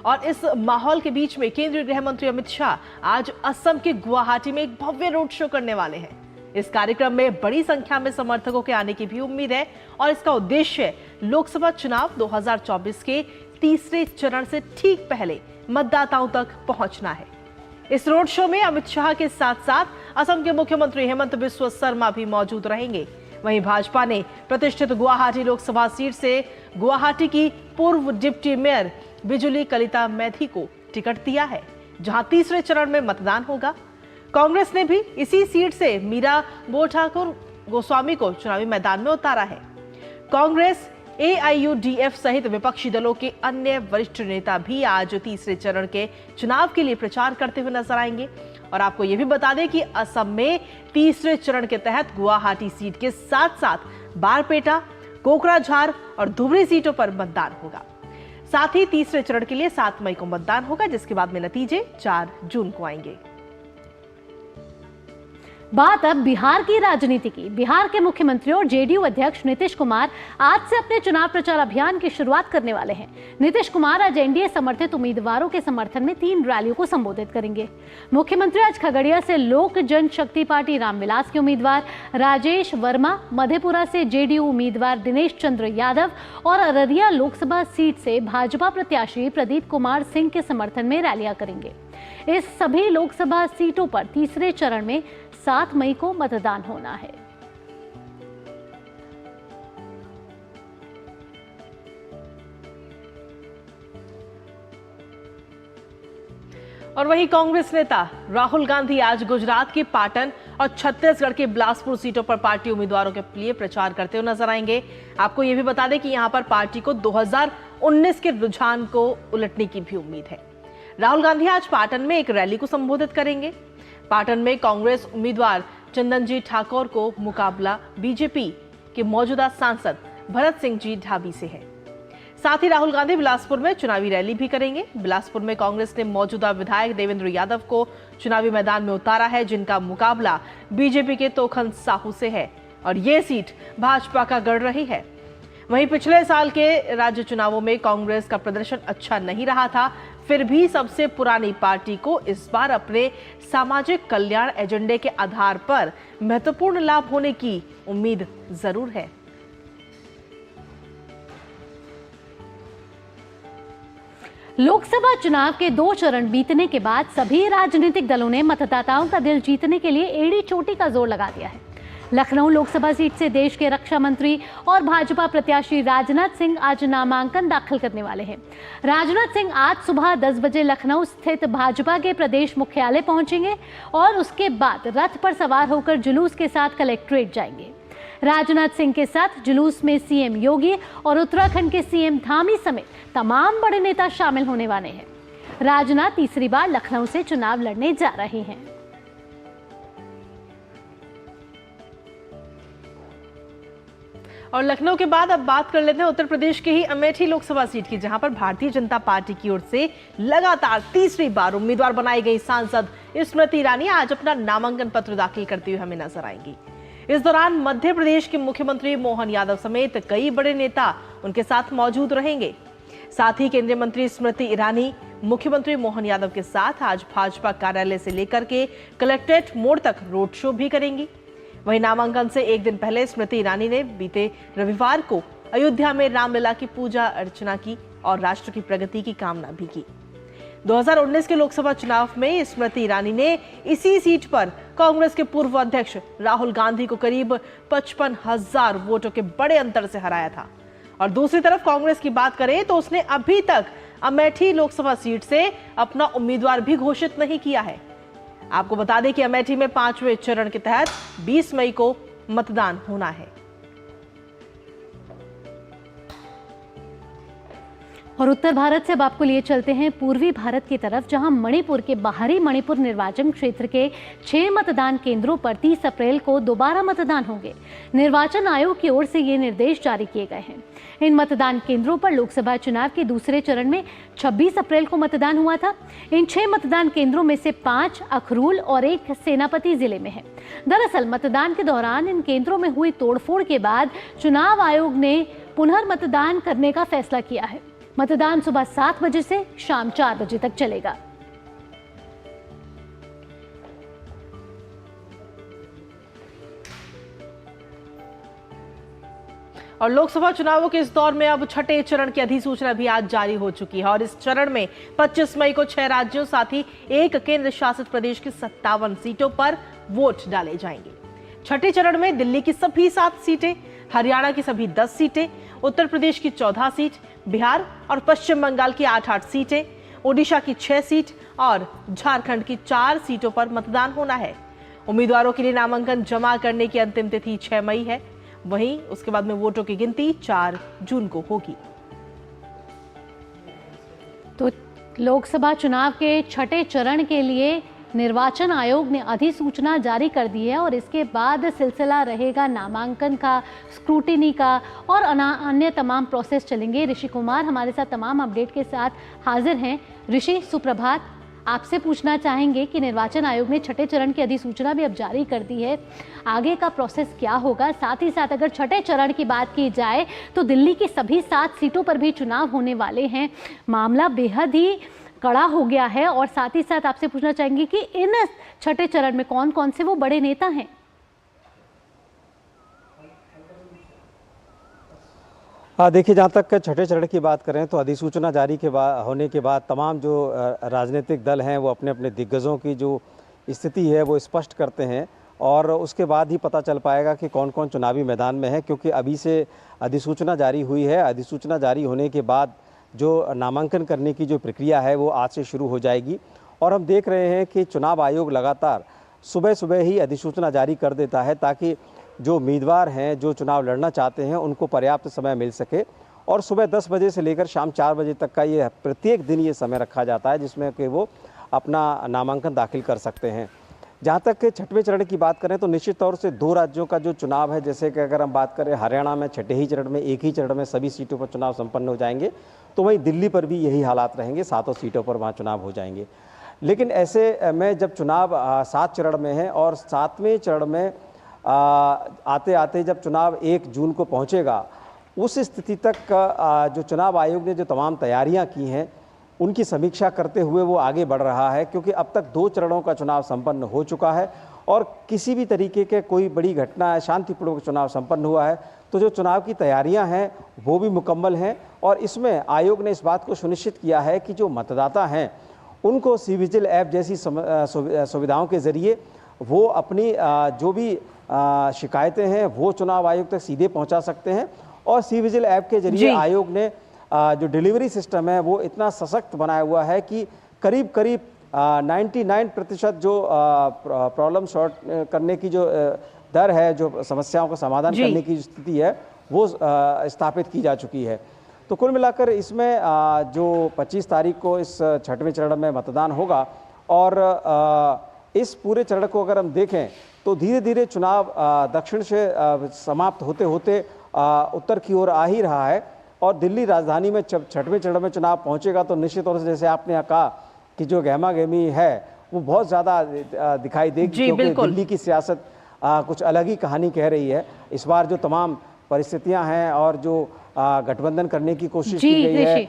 Speaker 1: और इस माहौल के बीच में केंद्रीय गृह मंत्री अमित शाह आज असम के गुवाहाटी में एक भव्य रोड शो करने वाले हैं। इस कार्यक्रम में बड़ी संख्या में समर्थकों के आने की भी उम्मीद है और इसका उद्देश्य लोकसभा चुनाव 2024 के तीसरे चरण से ठीक पहले मतदाताओं तक पहुंचना है। इस रोड शो में अमित शाह के साथ साथ असम के मुख्यमंत्री हेमंत बिस्वा शर्मा भी मौजूद रहेंगे। वहीं भाजपा ने प्रतिष्ठित गुवाहाटी लोकसभा सीट से गुवाहाटी की पूर्व डिप्टी मेयर बिजुली कलिता मैथी को टिकट दिया है, जहां तीसरे चरण में मतदान होगा। कांग्रेस ने भी इसी सीट से मीरा बोठाकुर गोस्वामी को चुनावी मैदान में उतारा है। कांग्रेस, AIUDF सहित विपक्षी दलों के अन्य वरिष्ठ नेता भी आज तीसरे चरण के चुनाव के लिए प्रचार करते हुए नजर आएंगे। और आपको यह भी बता दें कि असम में तीसरे चरण के तहत गुवाहाटी सीट के साथ साथ बारपेटा, कोकराझार और धुबरी सीटों पर मतदान होगा। साथ ही तीसरे चरण के लिए 7 मई को मतदान होगा, जिसके बाद में नतीजे 4 जून को आएंगे।
Speaker 2: बात अब बिहार की राजनीति की। बिहार के मुख्यमंत्री और जेडीयू अध्यक्ष नीतीश कुमार आज से अपने चुनाव प्रचार अभियान की शुरुआत करने वाले हैं। नीतीश कुमार आज एनडीए समर्थित उम्मीदवारों के समर्थन में 3 रैलियों को संबोधित करेंगे। मुख्यमंत्री आज खगड़िया से लोक जनशक्ति पार्टी रामविलास के उम्मीदवार राजेश वर्मा, मधेपुरा से जेडीयू उम्मीदवार दिनेश चंद्र यादव और अररिया लोकसभा सीट से भाजपा प्रत्याशी प्रदीप कुमार सिंह के समर्थन में रैलियां करेंगे। इस सभी लोकसभा सीटों पर तीसरे चरण में 7 मई को मतदान होना है।
Speaker 1: और वहीं कांग्रेस नेता राहुल गांधी आज गुजरात के पाटन और छत्तीसगढ़ के बिलासपुर सीटों पर पार्टी उम्मीदवारों के लिए प्रचार करते हुए नजर आएंगे। आपको यह भी बता दें कि यहां पर पार्टी को 2019 के रुझान को उलटने की भी उम्मीद है। राहुल गांधी आज पाटन में एक रैली को संबोधित करेंगे। पाटन में कांग्रेस उम्मीदवार चंदनजी ठाकुर को मुकाबला बीजेपी के मौजूदा सांसद भरत सिंह जी ढाबी से है। साथ ही राहुल गांधी बिलासपुर में चुनावी रैली भी करेंगे। बिलासपुर में कांग्रेस ने मौजूदा विधायक देवेंद्र यादव को चुनावी मैदान में उतारा है, जिनका मुकाबला बीजेपी के तोखन साहू से है और ये सीट भाजपा का गढ़ रही है। वहीं पिछले साल के राज्य चुनावों में कांग्रेस का प्रदर्शन अच्छा नहीं रहा था, फिर भी सबसे पुरानी पार्टी को इस बार अपने सामाजिक कल्याण एजेंडे के आधार पर महत्वपूर्ण लाभ होने की उम्मीद जरूर है।
Speaker 2: लोकसभा चुनाव के 2 चरण बीतने के बाद सभी राजनीतिक दलों ने मतदाताओं का दिल जीतने के लिए एड़ी चोटी का जोर लगा दिया है। लखनऊ लोकसभा सीट से देश के रक्षा मंत्री और भाजपा प्रत्याशी राजनाथ सिंह आज नामांकन दाखिल करने वाले हैं। राजनाथ सिंह आज सुबह 10 बजे लखनऊ स्थित भाजपा के प्रदेश मुख्यालय पहुंचेंगे और उसके बाद रथ पर सवार होकर जुलूस के साथ कलेक्ट्रेट जाएंगे। राजनाथ सिंह के साथ जुलूस में सीएम योगी और उत्तराखंड के सीएम धामी समेत तमाम बड़े नेता शामिल होने वाले हैं। राजनाथ तीसरी बार लखनऊ से चुनाव लड़ने जा रहे हैं।
Speaker 1: और लखनऊ के बाद अब बात कर लेते हैं उत्तर प्रदेश के ही अमेठी लोकसभा सीट की, जहां पर भारतीय जनता पार्टी की ओर से लगातार तीसरी बार उम्मीदवार बनाई गई सांसद स्मृति ईरानी आज अपना नामांकन पत्र दाखिल करते हुए हमें नजर आएंगी। इस दौरान मध्य प्रदेश के मुख्यमंत्री मोहन यादव समेत कई बड़े नेता उनके साथ मौजूद रहेंगे। साथ ही केंद्रीय मंत्री स्मृति ईरानी मुख्यमंत्री मोहन यादव के साथ आज भाजपा कार्यालय से लेकर के कलेक्ट्रेट मोड़ तक रोड शो भी करेंगी। वहीं नामांकन से एक दिन पहले स्मृति ईरानी ने बीते रविवार को अयोध्या में रामलला की पूजा अर्चना की और राष्ट्र की प्रगति की कामना भी की। 2019 के लोकसभा चुनाव में स्मृति ईरानी ने इसी सीट पर कांग्रेस के पूर्व अध्यक्ष राहुल गांधी को करीब 55,000 वोटों के बड़े अंतर से हराया था। और दूसरी तरफ कांग्रेस की बात करें तो उसने अभी तक अमेठी लोकसभा सीट से अपना उम्मीदवार भी घोषित नहीं किया है। आपको बता दें कि अमेठी में 5वें चरण के तहत 20 मई को मतदान होना है।
Speaker 2: और उत्तर भारत से अब आपको लिए चलते हैं पूर्वी भारत की तरफ, जहां मणिपुर के बाहरी मणिपुर निर्वाचन क्षेत्र के 6 मतदान केंद्रों पर 30 अप्रैल को दोबारा मतदान होंगे। निर्वाचन आयोग की ओर से ये निर्देश जारी किए गए हैं। इन मतदान केंद्रों पर लोकसभा चुनाव के दूसरे चरण में 26 अप्रैल को मतदान हुआ था। इन 6 मतदान केंद्रों में से 5 अखरूल और 1 सेनापति जिले में है। दरअसल मतदान के दौरान इन केंद्रों में हुई तोड़फोड़ के बाद चुनाव आयोग ने पुनर्मतदान करने का फैसला किया है। मतदान सुबह 7 बजे से शाम 4 बजे तक चलेगा।
Speaker 1: और लोकसभा चुनावों के इस दौर में अब छठे चरण की अधिसूचना भी आज जारी हो चुकी है और इस चरण में 25 मई को 6 राज्यों साथ ही 1 केंद्र शासित प्रदेश की 57 सीटों पर वोट डाले जाएंगे। छठे चरण में दिल्ली की सभी 7 सीटें, हरियाणा की सभी 10 सीटें, उत्तर प्रदेश की 14 सीट, बिहार और पश्चिम बंगाल की 8-8 सीटें, ओडिशा की 6 सीट और झारखंड की 4 सीटों पर मतदान होना है। उम्मीदवारों के लिए नामांकन जमा करने की अंतिम तिथि 6 मई है। वहीं उसके बाद में वोटों की गिनती 4 जून को होगी।
Speaker 2: तो लोकसभा चुनाव के छठे चरण के लिए निर्वाचन आयोग ने अधिसूचना जारी कर दी है और इसके बाद सिलसिला रहेगा नामांकन का, स्क्रूटिनी का और अन्य तमाम प्रोसेस चलेंगे। ऋषि कुमार हमारे साथ तमाम अपडेट के साथ हाजिर हैं। ऋषि, सुप्रभात। आपसे पूछना चाहेंगे कि निर्वाचन आयोग ने छठे चरण की अधिसूचना भी अब जारी कर दी है, आगे का प्रोसेस क्या होगा। साथ ही साथ अगर छठे चरण की बात की जाए तो दिल्ली की सभी 7 सीटों पर भी चुनाव होने वाले हैं। मामला बेहद ही कड़ा हो गया है। और साथ ही साथ आपसे पूछना चाहेंगे कि इन छठे चरण में कौन कौन से वो बड़े नेता हैं।
Speaker 8: देखिए, जहाँ तक छठे चरण की बात करें तो अधिसूचना जारी के बाद होने के बाद तमाम जो राजनीतिक दल हैं वो अपने अपने दिग्गजों की जो स्थिति है वो स्पष्ट करते हैं और उसके बाद ही पता चल पाएगा कि कौन कौन चुनावी मैदान में है, क्योंकि अभी से अधिसूचना जारी हुई है। अधिसूचना जारी होने के बाद जो नामांकन करने की जो प्रक्रिया है वो आज से शुरू हो जाएगी। और हम देख रहे हैं कि चुनाव आयोग लगातार सुबह सुबह ही अधिसूचना जारी कर देता है ताकि जो उम्मीदवार हैं जो चुनाव लड़ना चाहते हैं उनको पर्याप्त समय मिल सके। और सुबह 10 बजे से लेकर शाम 4 बजे तक का ये प्रत्येक दिन ये समय रखा जाता है जिसमें कि वो अपना नामांकन दाखिल कर सकते हैं। जहाँ तक छठवें चरण की बात करें तो निश्चित तौर से 2 राज्यों का जो चुनाव है, जैसे कि अगर हम बात करें हरियाणा में छठे ही चरण में एक ही चरण में सभी सीटों पर चुनाव संपन्न हो जाएंगे, तो वहीं दिल्ली पर भी यही हालात रहेंगे, 7 सीटों पर वहाँ चुनाव हो जाएंगे। लेकिन ऐसे में जब चुनाव 7 चरण में है और 7वें चरण में आते आते जब चुनाव 1 जून को पहुंचेगा, उस स्थिति तक जो चुनाव आयोग ने जो तमाम तैयारियां की हैं उनकी समीक्षा करते हुए वो आगे बढ़ रहा है, क्योंकि अब तक 2 चरणों का चुनाव संपन्न हो चुका है और किसी भी तरीके के कोई बड़ी घटना शांतिपूर्वक चुनाव संपन्न हुआ है। तो जो चुनाव की तैयारियां हैं वो भी मुकम्मल हैं और इसमें आयोग ने इस बात को सुनिश्चित किया है कि जो मतदाता हैं उनको सी विजिल ऐप जैसी सुविधाओं के ज़रिए वो अपनी जो भी शिकायतें हैं वो चुनाव आयोग तक सीधे पहुंचा सकते हैं। और सी विजिल ऐप के जरिए आयोग ने जो डिलीवरी सिस्टम है वो इतना सशक्त बनाया हुआ है कि करीब करीब 99% जो प्रॉब्लम सॉर्ट करने की जो दर है, जो समस्याओं का समाधान करने की स्थिति है वो स्थापित की जा चुकी है। तो कुल मिलाकर इसमें जो 25 तारीख को इस छठवें चरण में मतदान होगा और इस पूरे चरण को अगर हम देखें तो धीरे धीरे चुनाव दक्षिण से समाप्त होते होते उत्तर की ओर आ ही रहा है। और दिल्ली राजधानी में जब छठवें चरण में चुनाव पहुंचेगा तो निश्चित तौर से जैसे आपने कहा कि जो गहमा गहमी है वो बहुत ज़्यादा दिखाई देगी, क्योंकि दिल्ली की सियासत कुछ अलग ही कहानी कह रही है। इस बार जो तमाम परिस्थितियां हैं और जो गठबंधन करने की कोशिश की गई है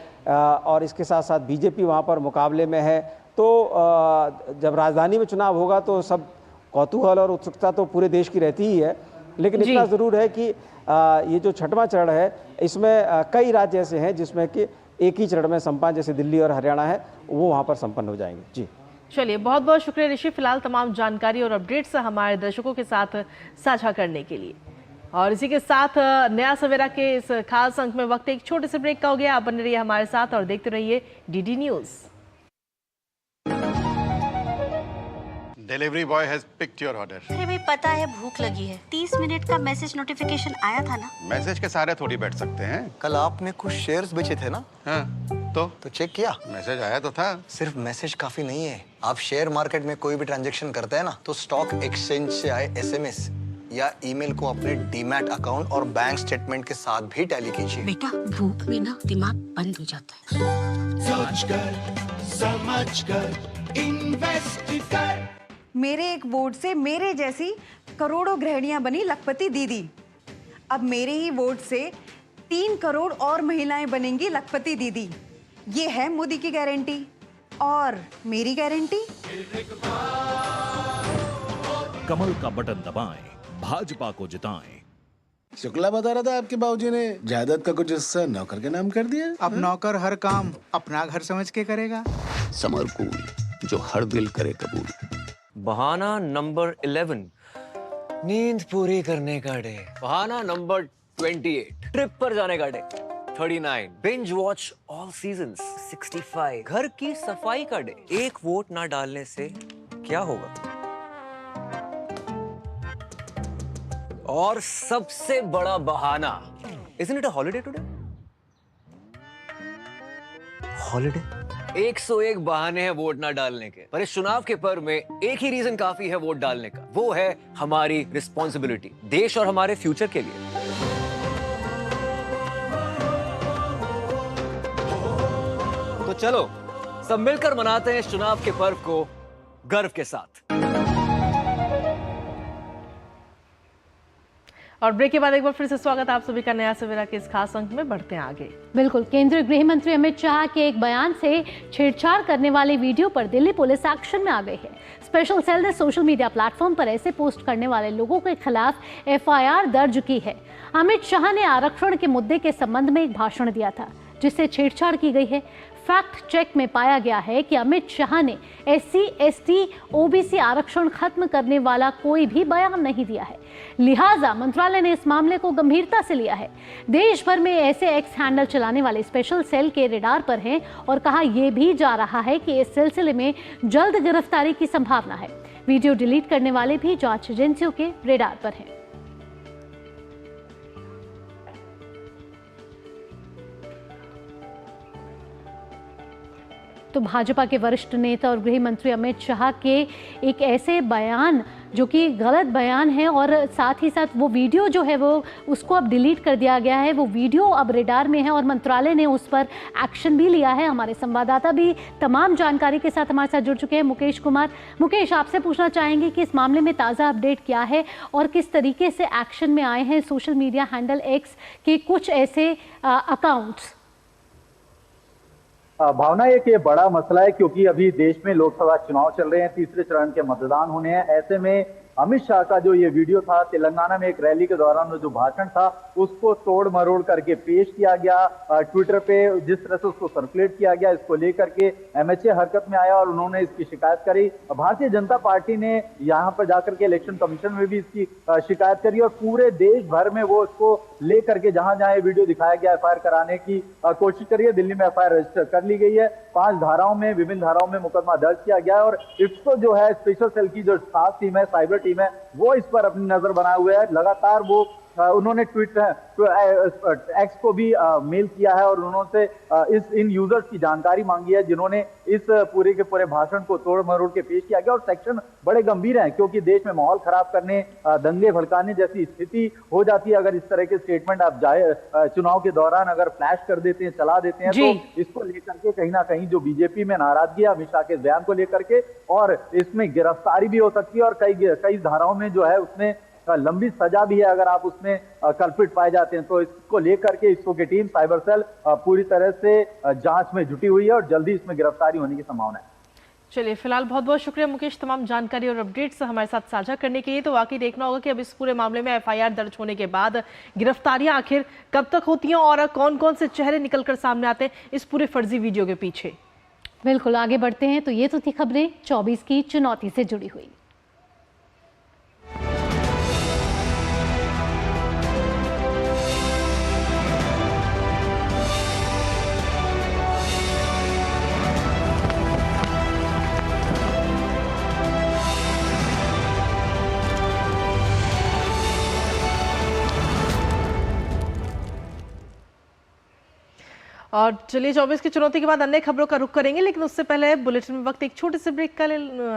Speaker 8: और इसके साथ साथ बीजेपी वहाँ पर मुकाबले में है, तो जब राजधानी में चुनाव होगा तो सब कौतूहल और उत्सुकता तो पूरे देश की रहती ही है। लेकिन इतना ज़रूर है कि ये जो छठवां चरण है इसमें कई राज्य ऐसे हैं जिसमें कि एक ही चरण में संपन्न, जैसे दिल्ली और हरियाणा है, वो वहाँ पर संपन्न हो जाएंगे। जी
Speaker 1: चलिए, बहुत बहुत शुक्रिया ऋषि, फिलहाल तमाम जानकारी और अपडेट्स हमारे दर्शकों के साथ साझा करने के लिए। और इसी के साथ नया सवेरा के इस खास अंक में वक्त एक छोटे से ब्रेक का हो गया। आप बने रहिए हमारे साथ और देखते रहिए DD news.
Speaker 13: Delivery boy has picked your order.
Speaker 14: अरे भाई, पता है भूख लगी है। 30 मिनट का मैसेज नोटिफिकेशन आया था ना।
Speaker 13: मैसेज के सारे थोड़ी बैठ सकते हैं।
Speaker 12: कल आपने कुछ शेयर्स बेचे थे ना?
Speaker 13: हाँ, तो
Speaker 12: चेक किया?
Speaker 13: मैसेज आया तो था।
Speaker 12: सिर्फ मैसेज काफी नहीं है। आप शेयर मार्केट में कोई भी ट्रांजैक्शन करते हैं ना, तो स्टॉक एक्सचेंज से आए SMS या ईमेल को अपने डीमैट अकाउंट और बैंक स्टेटमेंट के साथ भी टैली कीजिए।
Speaker 14: बेटा, भूख में ना दिमाग बंद हो जाता है।
Speaker 10: सोचकर समझकर इन्वेस्ट कर।
Speaker 15: मेरे एक वोट से मेरे जैसी करोड़ों गृहिणियां बनी लखपति दीदी। अब मेरे ही वोट से 3 करोड़ और महिलाएं बनेंगी लखपति दीदी। ये है मोदी की गारंटी और मेरी गारंटी।
Speaker 6: कमल का बटन दबाएं, भाजपा को जिताएं।
Speaker 16: शुक्ला बता रहा था आपके बाबूजी ने जायदाद का कुछ हिस्सा नौकर के नाम कर दिया।
Speaker 17: अब नौकर हर काम अपना घर समझ के करेगा।
Speaker 11: समर कूल, जो हर दिल करे कबूल।
Speaker 18: बहाना नंबर 11, नींद पूरी करने का डे। बहाना नंबर 28, ट्रिप पर जाने का day. 39, binge watch all seasons. 65, घर की सफाई का डे। एक वोट ना डालने से क्या होगा? और सबसे बड़ा बहाना, isn't it a holiday today? Holiday? 101 बहाने हैं वोट ना डालने के, पर इस चुनाव के पर्व में एक ही रीजन काफी है वोट डालने का। वो है हमारी रिस्पॉन्सिबिलिटी, देश और हमारे फ्यूचर के लिए। तो चलो सब मिलकर मनाते हैं इस चुनाव के पर्व को गर्व के साथ।
Speaker 1: और ब्रेक के बाद एक बार फिर से स्वागत आप सभी का नया सवेरा के इस खास अंक में। बढ़ते हैं आगे।
Speaker 2: बिल्कुल, केंद्रीय गृह मंत्री अमित शाह के एक बयान से छेड़छाड़ करने वाले वीडियो पर दिल्ली पुलिस एक्शन में आ गई है। स्पेशल सेल ने सोशल मीडिया प्लेटफॉर्म पर ऐसे पोस्ट करने वाले लोगों के खिलाफ एफआईआर दर्ज की है। अमित शाह ने आरक्षण के मुद्दे के संबंध में एक भाषण दिया था जिससे छेड़छाड़ की गई है। फैक्ट चेक में पाया गया है कि अमित शाह ने SC, ST, OBC आरक्षण खत्म करने वाला कोई भी बयान नहीं दिया है। लिहाजा मंत्रालय ने इस मामले को गंभीरता से लिया है। देश भर में ऐसे एक्स हैंडल चलाने वाले स्पेशल सेल के रेडार पर हैं और कहा यह भी जा रहा है कि इस सिलसिले में जल्द गिरफ्तारी की संभावना है। वीडियो डिलीट करने वाले भी जांच एजेंसियों के रेडार पर हैं। तो भाजपा के वरिष्ठ नेता और गृह मंत्री अमित शाह के एक ऐसे बयान जो कि गलत बयान है और साथ ही साथ वो वीडियो जो है वो उसको अब डिलीट कर दिया गया है। वो वीडियो अब रेडार में है और मंत्रालय ने उस पर एक्शन भी लिया है। हमारे संवाददाता भी तमाम जानकारी के साथ हमारे साथ जुड़ चुके हैं, मुकेश कुमार। मुकेश, आपसे पूछना चाहेंगे कि इस मामले में ताज़ा अपडेट क्या है और किस तरीके से एक्शन में आए हैं सोशल मीडिया हैंडल एक्स के कुछ ऐसे अकाउंट्स।
Speaker 19: भावना, एक ये बड़ा मसला है क्योंकि अभी देश में लोकसभा चुनाव चल रहे हैं, तीसरे चरण के मतदान होने हैं। ऐसे में अमित शाह का जो ये वीडियो था, तेलंगाना में एक रैली के दौरान जो भाषण था उसको तोड़ मरोड़ करके पेश किया गया। ट्विटर पे जिस तरह से उसको सर्कुलेट किया गया, इसको लेकर के MHA हरकत में आया और उन्होंने इसकी शिकायत करी। भारतीय जनता पार्टी ने यहाँ पर जाकर के इलेक्शन कमीशन में भी इसकी शिकायत करी और पूरे देश भर में वो इसको लेकर के जहां जहां ये वीडियो दिखाया गया FIR कराने की कोशिश करी है। दिल्ली में FIR रजिस्टर कर ली गई है। 5 धाराओं में, विभिन्न धाराओं में मुकदमा दर्ज किया गया है और इसको जो है स्पेशल सेल की जो खास टीम है, साइबर टीम है, वो इस पर अपनी नजर बनाए हुए है। लगातार वो उन्होंने एक्स को भी मेल किया है और उन्होंने इन यूजर्स की जानकारी मांगी है जिन्होंने इस पूरे के पूरे भाषण को तोड़ मरोड़ के पेश किया गया। और सेक्शन बड़े गंभीर हैं क्योंकि देश में माहौल खराब करने, दंगे भड़काने जैसी स्थिति हो जाती है अगर इस तरह के स्टेटमेंट आप चुनाव के दौरान अगर फ्लैश कर देते हैं, चला देते हैं। तो इसको लेकर के कहीं ना कहीं जो बीजेपी में नाराजगी है अमित शाह के बयान को लेकर के, और इसमें गिरफ्तारी भी हो सकती है और कई धाराओं में जो है उसमें लंबी सजा भी है अगर आप उसमें कल्प्रिट पाए जाते हैं। तो इसको लेकर के इसको की टीम साइबर सेल पूरी तरह से जांच में जुटी हुई है और जल्दी इसमें गिरफ्तारी होने की संभावना है।
Speaker 1: चलिए, फिलहाल बहुत बहुत शुक्रिया मुकेश तमाम जानकारी और अपडेट्स हमारे साथ साझा करने के लिए। तो वाकई देखना होगा कि अब इस पूरे मामले में FIR दर्ज होने के बाद गिरफ्तारियां आखिर कब तक होती हैं और कौन कौन से चेहरे निकलकर सामने आते हैं इस पूरे फर्जी वीडियो के पीछे।
Speaker 2: बिल्कुल, आगे बढ़ते हैं। तो ये तो थी खबरें 24 की चुनौती से जुड़ी हुई।
Speaker 1: और चलिए 24 की चुनौती के बाद अन्य खबरों का रुख करेंगे, लेकिन उससे पहले बुलेटिन में वक्त एक छोटे से ब्रेक का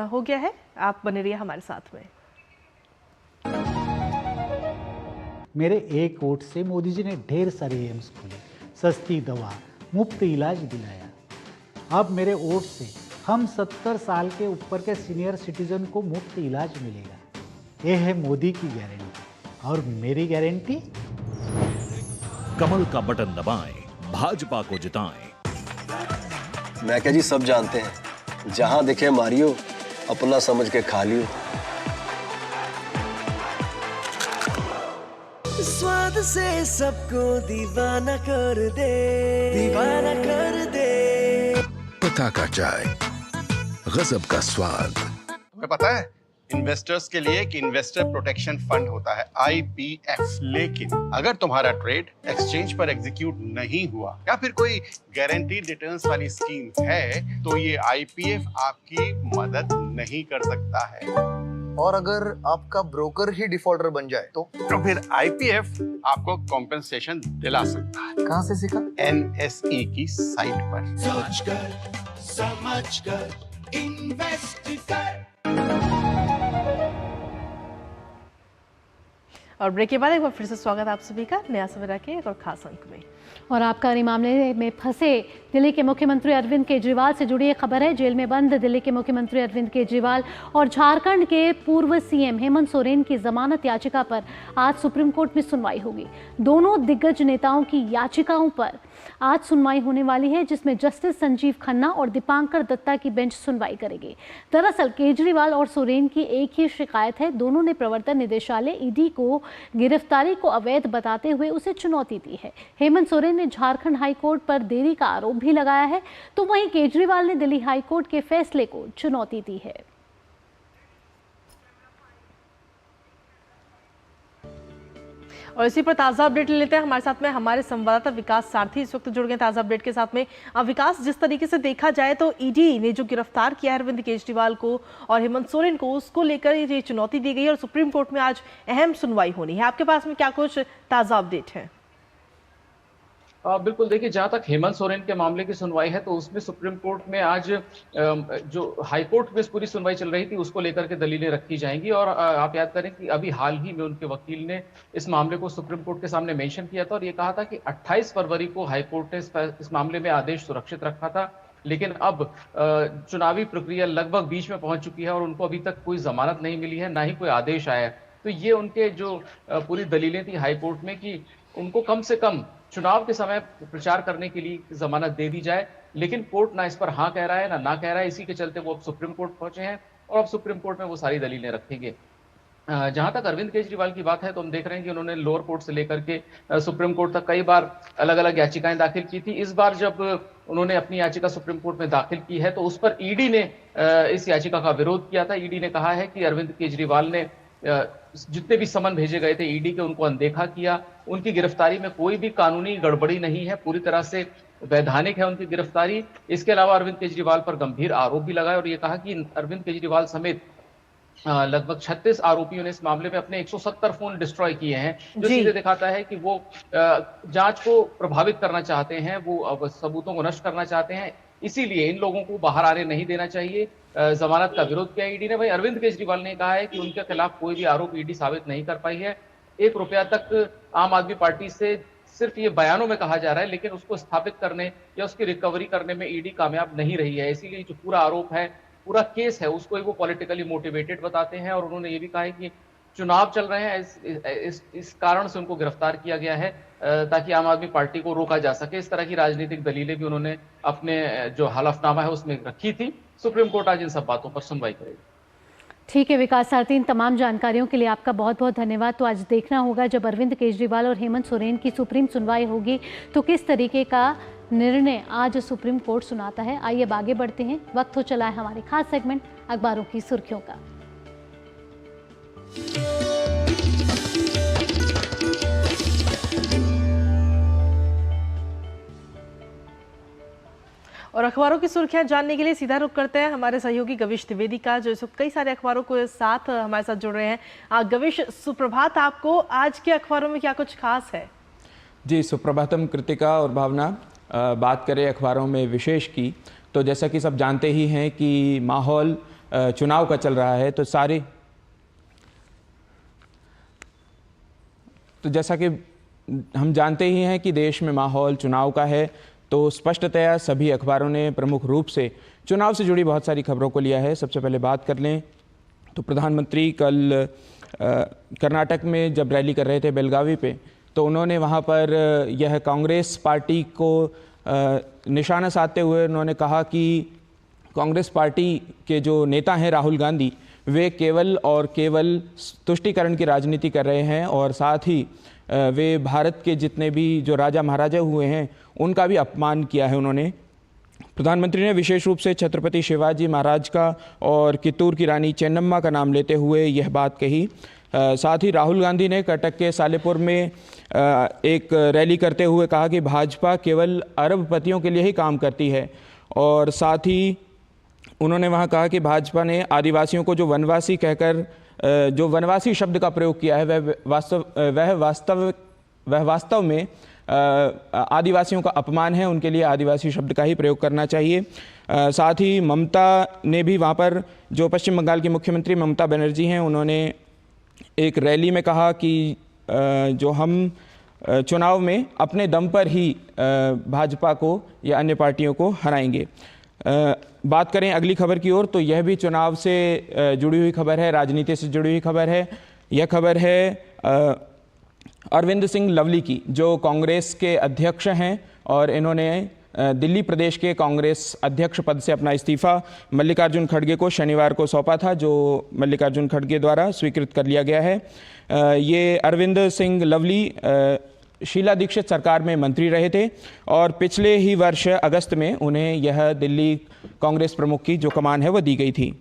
Speaker 1: हो गया है। आप बने रहिए हमारे साथ में।
Speaker 17: मेरे एक वोट से मोदी जी ने ढेर सारे एम्स खोले, सस्ती दवा, मुफ्त इलाज दिलाया। अब मेरे वोट से हम 70 साल के ऊपर के सीनियर सिटीजन को मुफ्त इलाज मिलेगा। ये है मोदी की गारंटी और मेरी गारंटी।
Speaker 6: कमल का बटन दबाएं, भाजपा को जिताएं।
Speaker 9: मैं क्या जी, सब जानते हैं जहां दिखे मारियो, अपना समझ के खा लियो।
Speaker 10: स्वाद से सबको दीवाना कर दे, दीवाना कर दे।
Speaker 6: पता का चाय, गजब का स्वाद।
Speaker 13: तुम्हें पता है इन्वेस्टर्स के लिए एक इन्वेस्टर प्रोटेक्शन फंड होता है IPF, लेकिन अगर तुम्हारा ट्रेड एक्सचेंज पर एग्जीक्यूट नहीं हुआ या फिर कोई गारंटीड रिटर्न्स वाली स्कीम है तो ये IPF आपकी मदद नहीं कर सकता है।
Speaker 12: और अगर आपका ब्रोकर ही डिफॉल्टर बन जाए तो
Speaker 13: फिर IPF आपको कॉम्पेंसेशन दिला सकता है।
Speaker 12: कहां से सीखा?
Speaker 13: NSE की साइट पर।
Speaker 10: सोच कर, समझ कर, इन्वेस्ट कर।
Speaker 1: और ब्रेक के बाद एक बार फिर से स्वागत आप सभी का नया सवेरा के एक और खास अंक में।
Speaker 2: और आबकारी मामले में फंसे दिल्ली के मुख्यमंत्री अरविंद केजरीवाल से जुड़ी एक खबर है। जेल में बंद दिल्ली के मुख्यमंत्री अरविंद केजरीवाल और झारखंड के पूर्व सीएम हेमंत सोरेन की जमानत याचिका पर आज सुप्रीम कोर्ट में सुनवाई होगी। दोनों दिग्गज नेताओं की याचिकाओं पर आज सुनवाई होने वाली है, जिसमें जस्टिस संजीव खन्ना और दीपांकर दत्ता की बेंच सुनवाई करेगी। दरअसल केजरीवाल और सोरेन की एक ही शिकायत है। दोनों ने प्रवर्तन निदेशालय ईडी को गिरफ्तारी को अवैध बताते हुए उसे चुनौती दी है। हेमंत सोरेन ने झारखंड हाईकोर्ट पर देरी का आरोप भी लगाया है, तो वहीं केजरीवाल ने दिल्ली हाईकोर्ट के फैसले को चुनौती दी है।
Speaker 1: और इसी पर ताज़ा अपडेट ले लेते हैं। हमारे साथ में हमारे संवाददाता विकास सारथी इस वक्त जुड़ गए ताज़ा अपडेट के साथ में। विकास, जिस तरीके से देखा जाए तो ईडी ने जो गिरफ्तार किया है अरविंद केजरीवाल को और हेमंत सोरेन को, उसको लेकर ये चुनौती दी गई है और सुप्रीम कोर्ट में आज अहम सुनवाई होनी है। आपके पास में क्या कुछ ताज़ा अपडेट है?
Speaker 20: बिल्कुल, देखिए, जहां तक हेमंत सोरेन के मामले की सुनवाई है तो उसमें सुप्रीम कोर्ट में आज जो हाई कोर्ट में पूरी सुनवाई चल रही थी उसको लेकर के दलीलें रखी जाएंगी। और आप याद करें कि अभी हाल ही में उनके वकील ने इस मामले को सुप्रीम कोर्ट के सामने मेंशन किया था और ये कहा था कि 28 फरवरी को हाई कोर्ट ने इस मामले में आदेश सुरक्षित रखा था, लेकिन अब चुनावी प्रक्रिया लगभग बीच में पहुंच चुकी है और उनको अभी तक कोई जमानत नहीं मिली है, ना ही कोई आदेश आया है। तो ये उनके जो पूरी दलीलें थी हाई कोर्ट में कि उनको कम से कम चुनाव के समय प्रचार करने के लिए जमानत दे दी जाए, लेकिन कोर्ट ना इस पर हाँ कह रहा है ना कह रहा है। इसी के चलते वो अब सुप्रीम कोर्ट पहुंचे हैं और अब सुप्रीम कोर्ट में वो सारी दलीलें रखेंगे। जहां तक अरविंद केजरीवाल की बात है तो हम देख रहे हैं कि उन्होंने लोअर कोर्ट से लेकर के सुप्रीम कोर्ट तक कई बार अलग अलग याचिकाएं दाखिल की थी। इस बार जब उन्होंने अपनी याचिका सुप्रीम कोर्ट में दाखिल की है तो उस पर ईडी ने इस याचिका का विरोध किया था। ईडी ने कहा है कि अरविंद केजरीवाल ने जितने भी समन भेजे गए थे ईडी के, उनको अनदेखा किया। उनकी गिरफ्तारी में कोई भी कानूनी गड़बड़ी नहीं है, पूरी तरह से वैधानिक है उनकी गिरफ्तारी। इसके अलावा अरविंद केजरीवाल पर गंभीर आरोप भी लगाए और ये कहा कि अरविंद केजरीवाल समेत लगभग 36 आरोपियों ने इस मामले में अपने 170 फोन डिस्ट्रॉय किए हैं, जो सीधे दिखाता है कि वो जांच को प्रभावित करना चाहते हैं, वो सबूतों को नष्ट करना चाहते हैं। इसीलिए इन लोगों को बाहर आने नहीं देना चाहिए। जमानत का विरोध किया ईडी ने। भाई अरविंद केजरीवाल ने कहा है कि उनके खिलाफ कोई भी आरोप ईडी साबित नहीं कर पाई है। 1 रुपया तक आम आदमी पार्टी से सिर्फ ये बयानों में कहा जा रहा है, लेकिन उसको स्थापित करने या उसकी रिकवरी करने में ईडी कामयाब नहीं रही है। इसीलिए जो पूरा आरोप है, पूरा केस है, उसको वो पॉलिटिकली मोटिवेटेड बताते हैं। और उन्होंने ये भी कहा है कि चुनाव चल रहे हैं, इस कारण से उनको गिरफ्तार किया गया है ताकि आम आदमी पार्टी को रोका जा सके। इस तरह की राजनीतिक दलीलें भी उन्होंने अपने जो हलफनामा है उसमें रखी थी। सुप्रीम कोर्ट आज इन सब बातों पर सुनवाई करेगी।
Speaker 2: ठीक है विकास सारथी, इन तमाम जानकारियों के लिए आपका बहुत बहुत धन्यवाद। तो आज देखना होगा जब अरविंद केजरीवाल और हेमंत सोरेन की सुप्रीम सुनवाई होगी तो किस तरीके का निर्णय आज सुप्रीम कोर्ट सुनाता है। आइए अब आगे बढ़ते हैं। वक्त हो चला है हमारे खास सेगमेंट अखबारों की सुर्खियों का।
Speaker 1: और अखबारों की सुर्खियां जानने के लिए सीधा रुख करते हैं हमारे सहयोगी गविश द्विवेदी का, जो इस वक्त कई सारे अखबारों के साथ हमारे साथ जुड़ रहे हैं। गविश, सुप्रभात आपको। आज के अखबारों में क्या कुछ खास है?
Speaker 21: जी सुप्रभातम कृतिका और भावना। बात करें अखबारों में विशेष की तो जैसा कि सब जानते ही हैं कि माहौल चुनाव का चल रहा है, तो जैसा कि हम जानते ही हैं कि देश में माहौल चुनाव का है, तो स्पष्टतया सभी अखबारों ने प्रमुख रूप से चुनाव से जुड़ी बहुत सारी खबरों को लिया है। सबसे पहले बात कर लें तो प्रधानमंत्री कल कर्नाटक में जब रैली कर रहे थे बेलगावी पे, तो उन्होंने वहाँ पर यह कांग्रेस पार्टी को निशाना साधते हुए उन्होंने कहा कि कांग्रेस पार्टी के जो नेता हैं राहुल गांधी, वे केवल और केवल तुष्टीकरण की राजनीति कर रहे हैं और साथ ही वे भारत के जितने भी जो राजा महाराजा हुए हैं उनका भी अपमान किया है उन्होंने। प्रधानमंत्री ने विशेष रूप से छत्रपति शिवाजी महाराज का और कित्तूर की रानी चेन्नम्मा का नाम लेते हुए यह बात कही। साथ ही राहुल गांधी ने कटक के सालेपुर में एक रैली करते हुए कहा कि भाजपा केवल अरबपतियों के लिए ही काम करती है और साथ ही उन्होंने वहाँ कहा कि भाजपा ने आदिवासियों को जो वनवासी कहकर जो वनवासी शब्द का प्रयोग किया है वह वास्तव में आदिवासियों का अपमान है, उनके लिए आदिवासी शब्द का ही प्रयोग करना चाहिए। साथ ही ममता ने भी वहाँ पर, जो पश्चिम बंगाल की मुख्यमंत्री ममता बनर्जी हैं, उन्होंने एक रैली में कहा कि जो हम चुनाव में अपने दम पर ही भाजपा को या अन्य पार्टियों को हराएंगे। बात करें अगली खबर की ओर, तो यह भी चुनाव से जुड़ी हुई खबर है, राजनीति से जुड़ी हुई खबर है। यह खबर है अरविंद सिंह लवली की, जो कांग्रेस के अध्यक्ष हैं और इन्होंने दिल्ली प्रदेश के कांग्रेस अध्यक्ष पद से अपना इस्तीफा मल्लिकार्जुन खड़गे को शनिवार को सौंपा था, जो मल्लिकार्जुन खड़गे द्वारा स्वीकृत कर लिया गया है। ये अरविंद सिंह लवली शीला दीक्षित सरकार में मंत्री रहे थे और पिछले ही वर्ष अगस्त में उन्हें यह दिल्ली कांग्रेस प्रमुख की जो कमान है वो दी गई थी।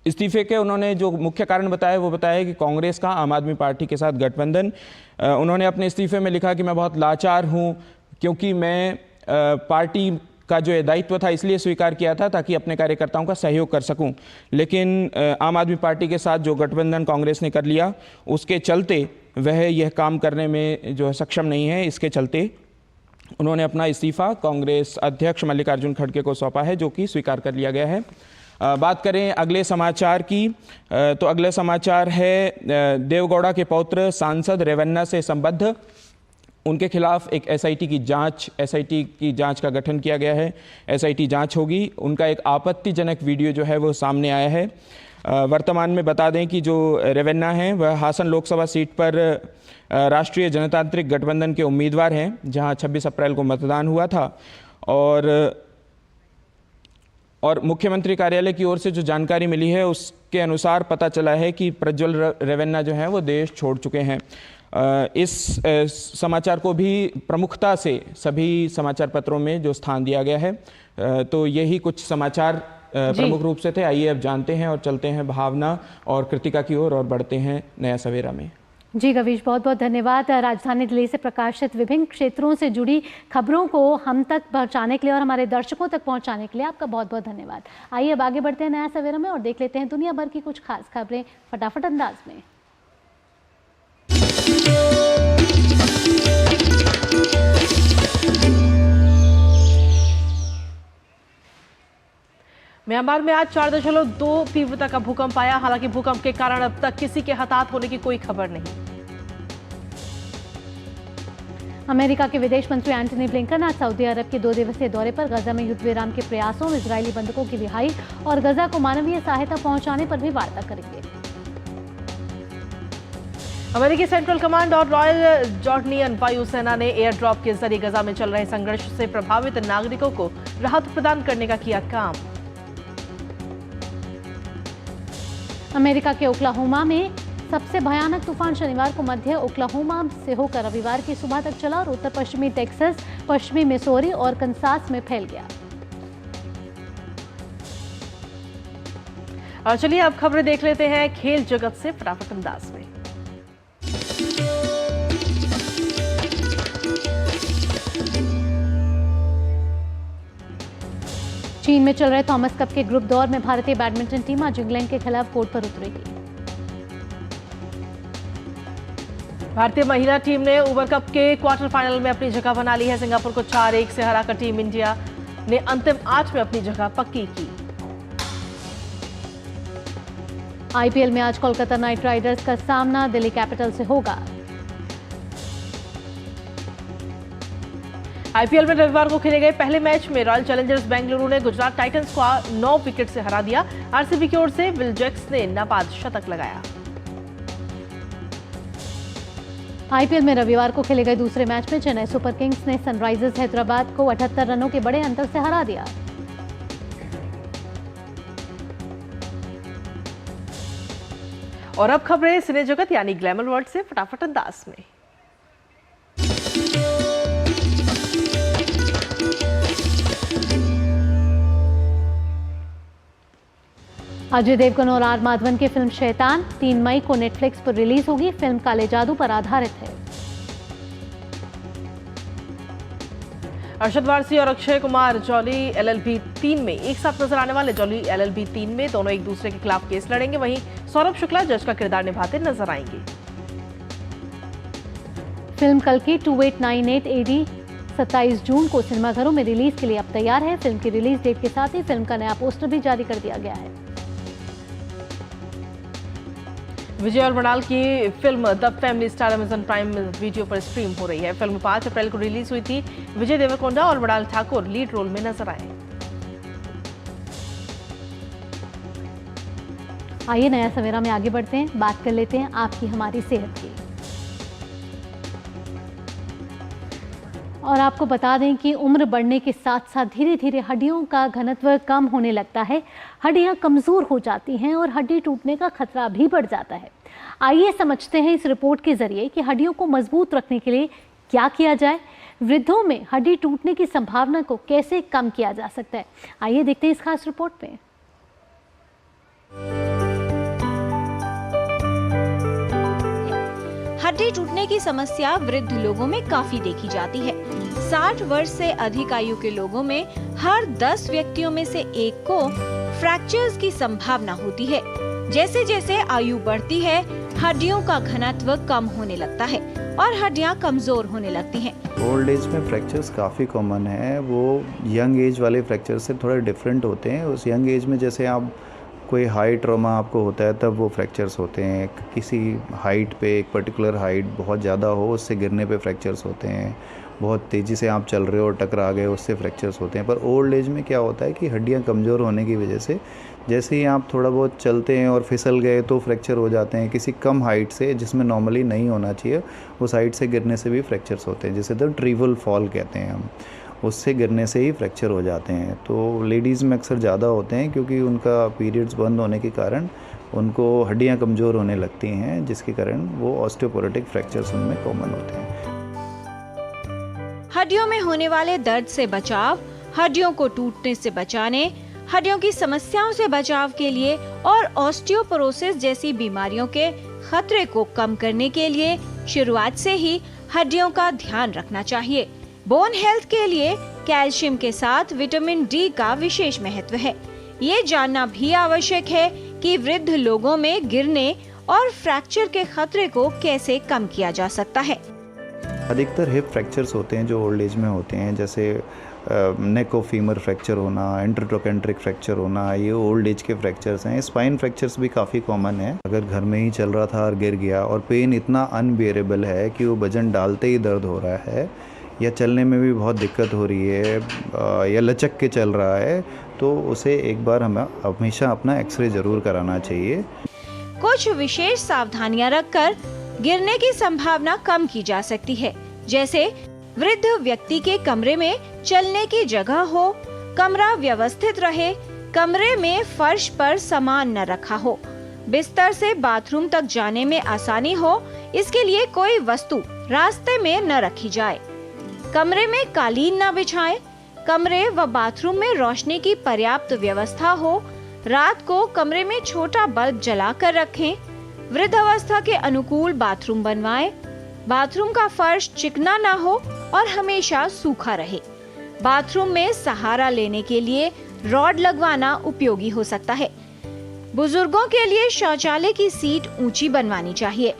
Speaker 21: इस्तीफे के उन्होंने जो मुख्य कारण बताया वो बताया कि कांग्रेस का आम आदमी पार्टी के साथ गठबंधन। उन्होंने अपने इस्तीफे में लिखा कि मैं बहुत लाचार हूँ, क्योंकि मैं पार्टी का जो ये दायित्व था इसलिए स्वीकार किया था ताकि अपने कार्यकर्ताओं का सहयोग कर सकूं, लेकिन आम आदमी पार्टी के साथ जो गठबंधन कांग्रेस ने कर लिया उसके चलते वह यह काम करने में जो सक्षम नहीं है। इसके चलते उन्होंने अपना इस्तीफा कांग्रेस अध्यक्ष मल्लिकार्जुन खड़गे को सौंपा है, जो कि स्वीकार कर लिया गया है। बात करें अगले समाचार की, तो अगले समाचार है देवगौड़ा के पौत्र सांसद रेवन्ना से संबद्ध उनके खिलाफ एक एसआईटी की जांच का गठन किया गया है। एसआईटी जांच होगी। उनका एक आपत्तिजनक वीडियो जो है वो सामने आया है। वर्तमान में बता दें कि जो रेवन्ना हैं वह हासन लोकसभा सीट पर राष्ट्रीय जनतांत्रिक गठबंधन के उम्मीदवार हैं, जहां 26 अप्रैल को मतदान हुआ था। और मुख्यमंत्री कार्यालय की ओर से जो जानकारी मिली है उसके अनुसार पता चला है कि प्रज्वल रेवन्ना जो हैं वो देश छोड़ चुके हैं। इस समाचार को भी प्रमुखता से सभी समाचार पत्रों में जो स्थान दिया गया है। तो यही कुछ समाचार प्रमुख रूप से थे। आइए अब जानते हैं और चलते हैं भावना और कृतिका की ओर और बढ़ते हैं नया सवेरा में।
Speaker 2: जी गवीश, बहुत बहुत धन्यवाद। राजधानी दिल्ली से प्रकाशित विभिन्न क्षेत्रों से जुड़ी खबरों को हम तक पहुंचाने के लिए और हमारे दर्शकों तक पहुंचाने के लिए आपका बहुत बहुत धन्यवाद। आइए अब आगे बढ़ते हैं नया सवेरा में और देख लेते हैं दुनिया भर की कुछ खास खबरें फटाफट अंदाज में।
Speaker 1: म्यांमार में आज 4.2 तीव्रता का भूकंप आया। हालांकि भूकंप के कारण अब तक किसी के हताहत होने की कोई खबर नहीं।
Speaker 2: अमेरिका के विदेश मंत्री एंटनी ब्लिंकन आज सऊदी अरब के 2 दिवसीय दौरे पर गजा में युद्ध विराम के प्रयासों, इजरायली बंधकों की रिहाई और गजा को मानवीय सहायता पहुंचाने पर भी वार्ता करेंगे।
Speaker 1: अमेरिकी सेंट्रल कमांड और रॉयल जॉर्डनियन वायुसेना ने एयर ड्रॉप के जरिए गजा में चल रहे संघर्ष से प्रभावित नागरिकों को राहत प्रदान करने का किया काम।
Speaker 2: अमेरिका के ओक्लाहोमा में सबसे भयानक तूफान शनिवार को मध्य ओक्लाहोमा से होकर रविवार की सुबह तक चला और उत्तर पश्चिमी टेक्सास, पश्चिमी मिसौरी और कंसास में फैल गया।
Speaker 1: और चलिए अब खबरें देख लेते हैं खेल जगत से फटाफट अंदाज में।
Speaker 2: चीन में चल रहे थॉमस कप के ग्रुप दौर में भारतीय बैडमिंटन टीम आज इंग्लैंड के खिलाफ कोर्ट पर उतरेगी।
Speaker 1: भारतीय महिला टीम ने उबर कप के क्वार्टर फाइनल में अपनी जगह बना ली है। सिंगापुर को 4-1 से हराकर टीम इंडिया ने अंतिम 8 में अपनी जगह पक्की की।
Speaker 2: आईपीएल में आज कोलकाता नाइट राइडर्स का सामना दिल्ली कैपिटल से होगा।
Speaker 1: आईपीएल में रविवार को खेले गए पहले मैच में रॉयल चैलेंजर्स बेंगलुरु ने गुजरात टाइटंस को 9 विकेट से हरा दिया। आरसीबी की ओर से विल जैक्स ने नाबाद शतक लगाया।
Speaker 2: आईपीएल में रविवार को खेले गए दूसरे मैच में चेन्नई सुपर किंग्स ने सनराइजर्स हैदराबाद को 78 रनों के बड़े अंतर से हरा दिया।
Speaker 1: और अब खबरें सिने जगत यानी ग्लैमर वर्ल्ड से फटाफट अंदाज में।
Speaker 2: अजय देवगन और आर माधवन की फिल्म शैतान 3 मई को नेटफ्लिक्स पर रिलीज होगी। फिल्म काले जादू पर आधारित है।
Speaker 1: अरशद वारसी और अक्षय कुमार जॉली LLB 3 में एक साथ नजर आने वाले। जॉली LLB 3 में दोनों एक दूसरे के खिलाफ केस लड़ेंगे। वहीं सौरभ शुक्ला जज का किरदार निभाते नजर आएंगे।
Speaker 2: फिल्म कल की 2898 AD 27 जून को सिनेमाघरों में रिलीज के लिए अब तैयार है। फिल्म की रिलीज डेट के साथ ही फिल्म का नया पोस्टर भी जारी कर दिया गया है।
Speaker 1: विजय और मृणाल की film the family star Amazon prime video पर स्ट्रीम हो रही है। फिल्म 5 अप्रैल को रिलीज हुई थी। विजय देवरकोंडा और मृणाल ठाकुर लीड रोल में नजर आए।
Speaker 2: आइए नया सवेरा में आगे बढ़ते हैं, बात कर लेते हैं आपकी हमारी सेहत की। और आपको बता दें कि उम्र बढ़ने के साथ साथ धीरे धीरे हड्डियों का घनत्व कम होने लगता है, हड्डियां कमज़ोर हो जाती हैं और हड्डी टूटने का खतरा भी बढ़ जाता है। आइए समझते हैं इस रिपोर्ट के जरिए कि हड्डियों को मजबूत रखने के लिए क्या किया जाए, वृद्धों में हड्डी टूटने की संभावना को कैसे कम किया जा सकता है। आइए देखते हैं इस खास रिपोर्ट में।
Speaker 3: हड्डी टूटने की समस्या वृद्ध लोगों में काफी देखी जाती है। 60 वर्ष से अधिक आयु के लोगों में हर 10 व्यक्तियों में से एक को फ्रैक्चर्स की संभावना होती है। जैसे जैसे आयु बढ़ती है, हड्डियों का घनत्व कम होने लगता है और हड्डियां कमजोर होने लगती हैं।
Speaker 22: ओल्ड एज में फ्रैक्चर्स काफ़ी कॉमन है। वो यंग एज वाले फ्रैक्चर से थोड़ा डिफरेंट होते हैं। उस यंग एज में जैसे आप कोई हाई ट्रॉमा आपको होता है तब वो फ्रैक्चर्स होते हैं। किसी हाइट पे, एक पर्टिकुलर हाइट बहुत ज़्यादा हो, उससे गिरने पे फ्रैक्चर्स होते हैं। बहुत तेज़ी से आप चल रहे हो, टकरा गए, उससे फ्रैक्चर्स होते हैं। पर ओल्ड एज में क्या होता है कि हड्डियां कमज़ोर होने की वजह से जैसे ही आप थोड़ा बहुत चलते हैं और फिसल गए तो फ्रैक्चर हो जाते हैं। किसी कम हाइट से, जिसमें नॉर्मली नहीं होना चाहिए, उस हाइट से गिरने से भी फ्रैक्चर्स होते हैं, जिसे तो ट्रिवल फॉल कहते हैं हम। उससे गिरने से ही फ्रैक्चर हो जाते हैं। तो लेडीज़ में अक्सर ज़्यादा होते हैं क्योंकि उनका पीरियड्स बंद होने के कारण उनको हड्डियां कमज़ोर होने लगती हैं, जिसके कारण वो ऑस्टियोपोरोटिक फ्रैक्चर्स उनमें कॉमन होते हैं।
Speaker 3: हड्डियों में होने वाले दर्द से बचाव, हड्डियों को टूटने से बचाने, हड्डियों की समस्याओं से बचाव के लिए और ऑस्टियोपोरोसिस जैसी बीमारियों के खतरे को कम करने के लिए शुरुआत से ही हड्डियों का ध्यान रखना चाहिए। बोन हेल्थ के लिए कैल्शियम के साथ विटामिन डी का विशेष महत्व है। ये जानना भी आवश्यक है कि वृद्ध लोगों में गिरने और फ्रैक्चर के खतरे को कैसे कम किया जा सकता है।
Speaker 22: अधिकतर हिप फ्रैक्चर्स होते हैं जो ओल्ड एज में होते हैं, जैसे नेक ऑफ फीमर फ्रैक्चर होना, इंटरट्रोकेंट्रिक फ्रैक्चर होना, ये ओल्ड एज के फ्रैक्चर्स हैं। स्पाइन फ्रैक्चर्स भी काफ़ी कॉमन है। अगर घर में ही चल रहा था और गिर गया और पेन इतना अनबियरेबल है कि वो वजन डालते ही दर्द हो रहा है, या चलने में भी बहुत दिक्कत हो रही है, या लचक के चल रहा है, तो उसे एक बार हमें हमेशा अपना एक्सरे ज़रूर कराना चाहिए।
Speaker 3: कुछ विशेष सावधानियां रखकर गिरने की संभावना कम की जा सकती है, जैसे वृद्ध व्यक्ति के कमरे में चलने की जगह हो, कमरा व्यवस्थित रहे, कमरे में फर्श पर सामान न रखा हो, बिस्तर से बाथरूम तक जाने में आसानी हो, इसके लिए कोई वस्तु रास्ते में न रखी जाए, कमरे में कालीन न बिछाएं, कमरे व बाथरूम में रोशनी की पर्याप्त व्यवस्था हो, रात को कमरे में छोटा बल्ब जलाकर रखें, वृद्धावस्था के अनुकूल बाथरूम बनवाएं, बाथरूम का फर्श चिकना ना हो और हमेशा सूखा रहे। बाथरूम में सहारा लेने के लिए रॉड लगवाना उपयोगी हो सकता है। बुजुर्गों के लिए शौचालय की सीट ऊंची बनवानी चाहिए।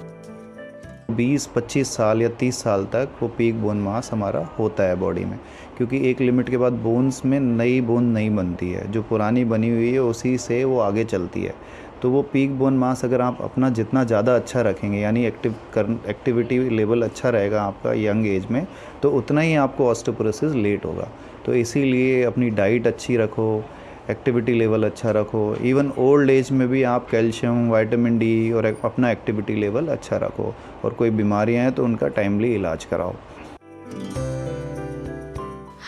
Speaker 22: 20-25 साल या 30 साल तक वो पीक बोन मास हमारा होता है बॉडी में, क्योंकि एक लिमिट के बाद बोन्स में नई बोन नहीं बनती है, जो पुरानी बनी हुई है उसी से वो आगे चलती है। तो वो पीक बोन मास अगर आप अपना जितना ज़्यादा अच्छा रखेंगे, यानी एक्टिविटी लेवल अच्छा रहेगा आपका यंग एज में, तो उतना ही आपको ऑस्टियोपोरोसिस लेट होगा। तो इसीलिए अपनी डाइट अच्छी रखो, एक्टिविटी लेवल अच्छा रखो। इवन ओल्ड एज में भी आप कैल्शियम, विटामिन डी और अपना एक्टिविटी लेवल अच्छा रखो, और कोई बीमारियां हैं तो उनका टाइमली इलाज कराओ।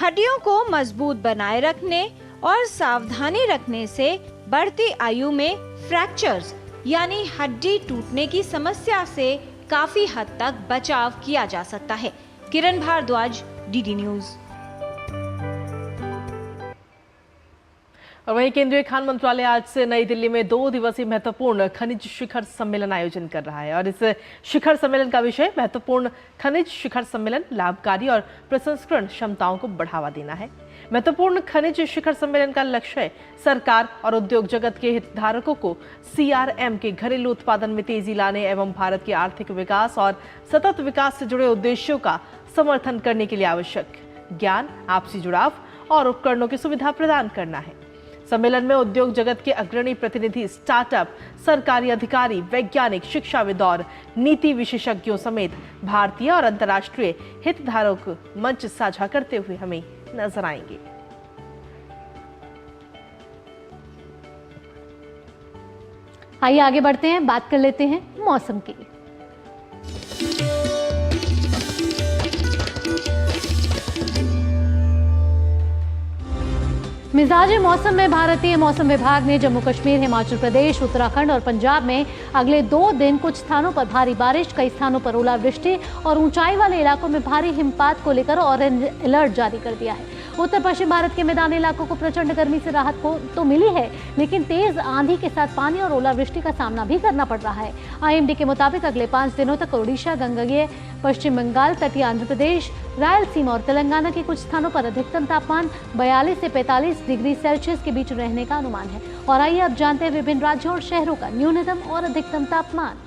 Speaker 3: हड्डियों को मजबूत बनाए रखने और सावधानी रखने से बढ़ती आयु में फ्रैक्चर्स यानी हड्डी टूटने की समस्या से काफी हद तक बचाव किया जा सकता है। किरण भारद्वाज, डीडी न्यूज।
Speaker 1: और वहीं केंद्रीय खान मंत्रालय आज से नई दिल्ली में 2 दिवसीय महत्वपूर्ण खनिज शिखर सम्मेलन आयोजन कर रहा है। और इस शिखर सम्मेलन का विषय महत्वपूर्ण खनिज शिखर सम्मेलन, लाभकारी और प्रसंस्करण क्षमताओं को बढ़ावा देना है। महत्वपूर्ण खनिज शिखर सम्मेलन का लक्ष्य सरकार और उद्योग जगत के हितधारकों को CRM के घरेलू उत्पादन में तेजी लाने एवं भारत के आर्थिक विकास और सतत विकास से जुड़े उद्देश्यों का समर्थन करने के लिए आवश्यक ज्ञान, आपसी जुड़ाव और उपकरणों की सुविधा प्रदान करना है। सम्मेलन में उद्योग जगत के अग्रणी प्रतिनिधि, स्टार्टअप, सरकारी अधिकारी, वैज्ञानिक, शिक्षाविद और नीति विशेषज्ञों समेत भारतीय और अंतर्राष्ट्रीय हितधारक मंच साझा करते हुए हमें नजर आएंगे।
Speaker 2: आइए आगे बढ़ते हैं, बात कर लेते हैं मौसम की। मिजाज मौसम में भारतीय मौसम विभाग ने जम्मू कश्मीर, हिमाचल प्रदेश, उत्तराखंड और पंजाब में अगले 2 दिन कुछ स्थानों पर भारी बारिश, कई स्थानों पर ओलावृष्टि और ऊंचाई वाले इलाकों में भारी हिमपात को लेकर ऑरेंज अलर्ट जारी कर दिया है। उत्तर पश्चिम भारत के मैदानी इलाकों को प्रचंड गर्मी से राहत को तो मिली है, लेकिन तेज आंधी के साथ पानी और ओलावृष्टि का सामना भी करना पड़ रहा है। IMD के मुताबिक अगले 5 दिनों तक ओडिशा, गंगेय पश्चिम बंगाल, तटीय आंध्र प्रदेश, रायलसीमा और तेलंगाना के कुछ स्थानों पर अधिकतम तापमान 42 से 45 डिग्री सेल्सियस के बीच रहने का अनुमान है। और आइए अब जानते हैं विभिन्न राज्यों और शहरों का न्यूनतम और अधिकतम तापमान।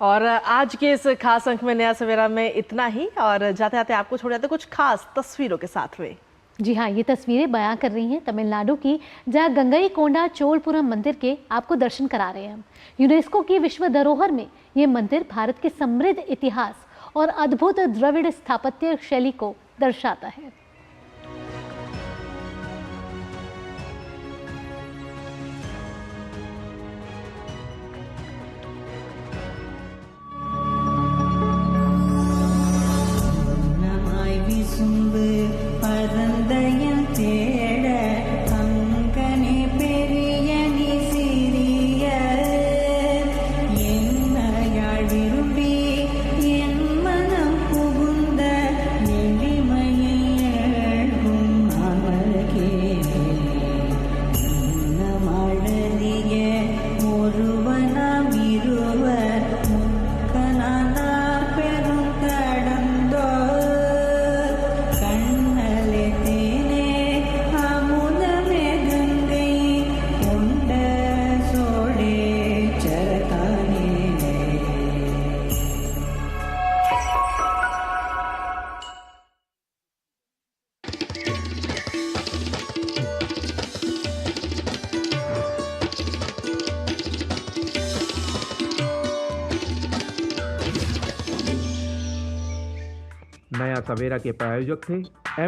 Speaker 1: और आज के इस खास अंक में नया सवेरा में इतना ही, और जाते जाते आपको छोड़ जाते कुछ खास तस्वीरों के साथ में।
Speaker 2: जी हाँ, ये तस्वीरें बयां कर रही हैं तमिलनाडु की, जहां गंगईकोंडा चोलपुरम मंदिर के आपको दर्शन करा रहे हैं हम। यूनेस्को की विश्व धरोहर में ये मंदिर भारत के समृद्ध इतिहास और अद्भुत द्रविड़ स्थापत्य शैली को दर्शाता है।
Speaker 4: नया सवेरा के प्रायोजक थे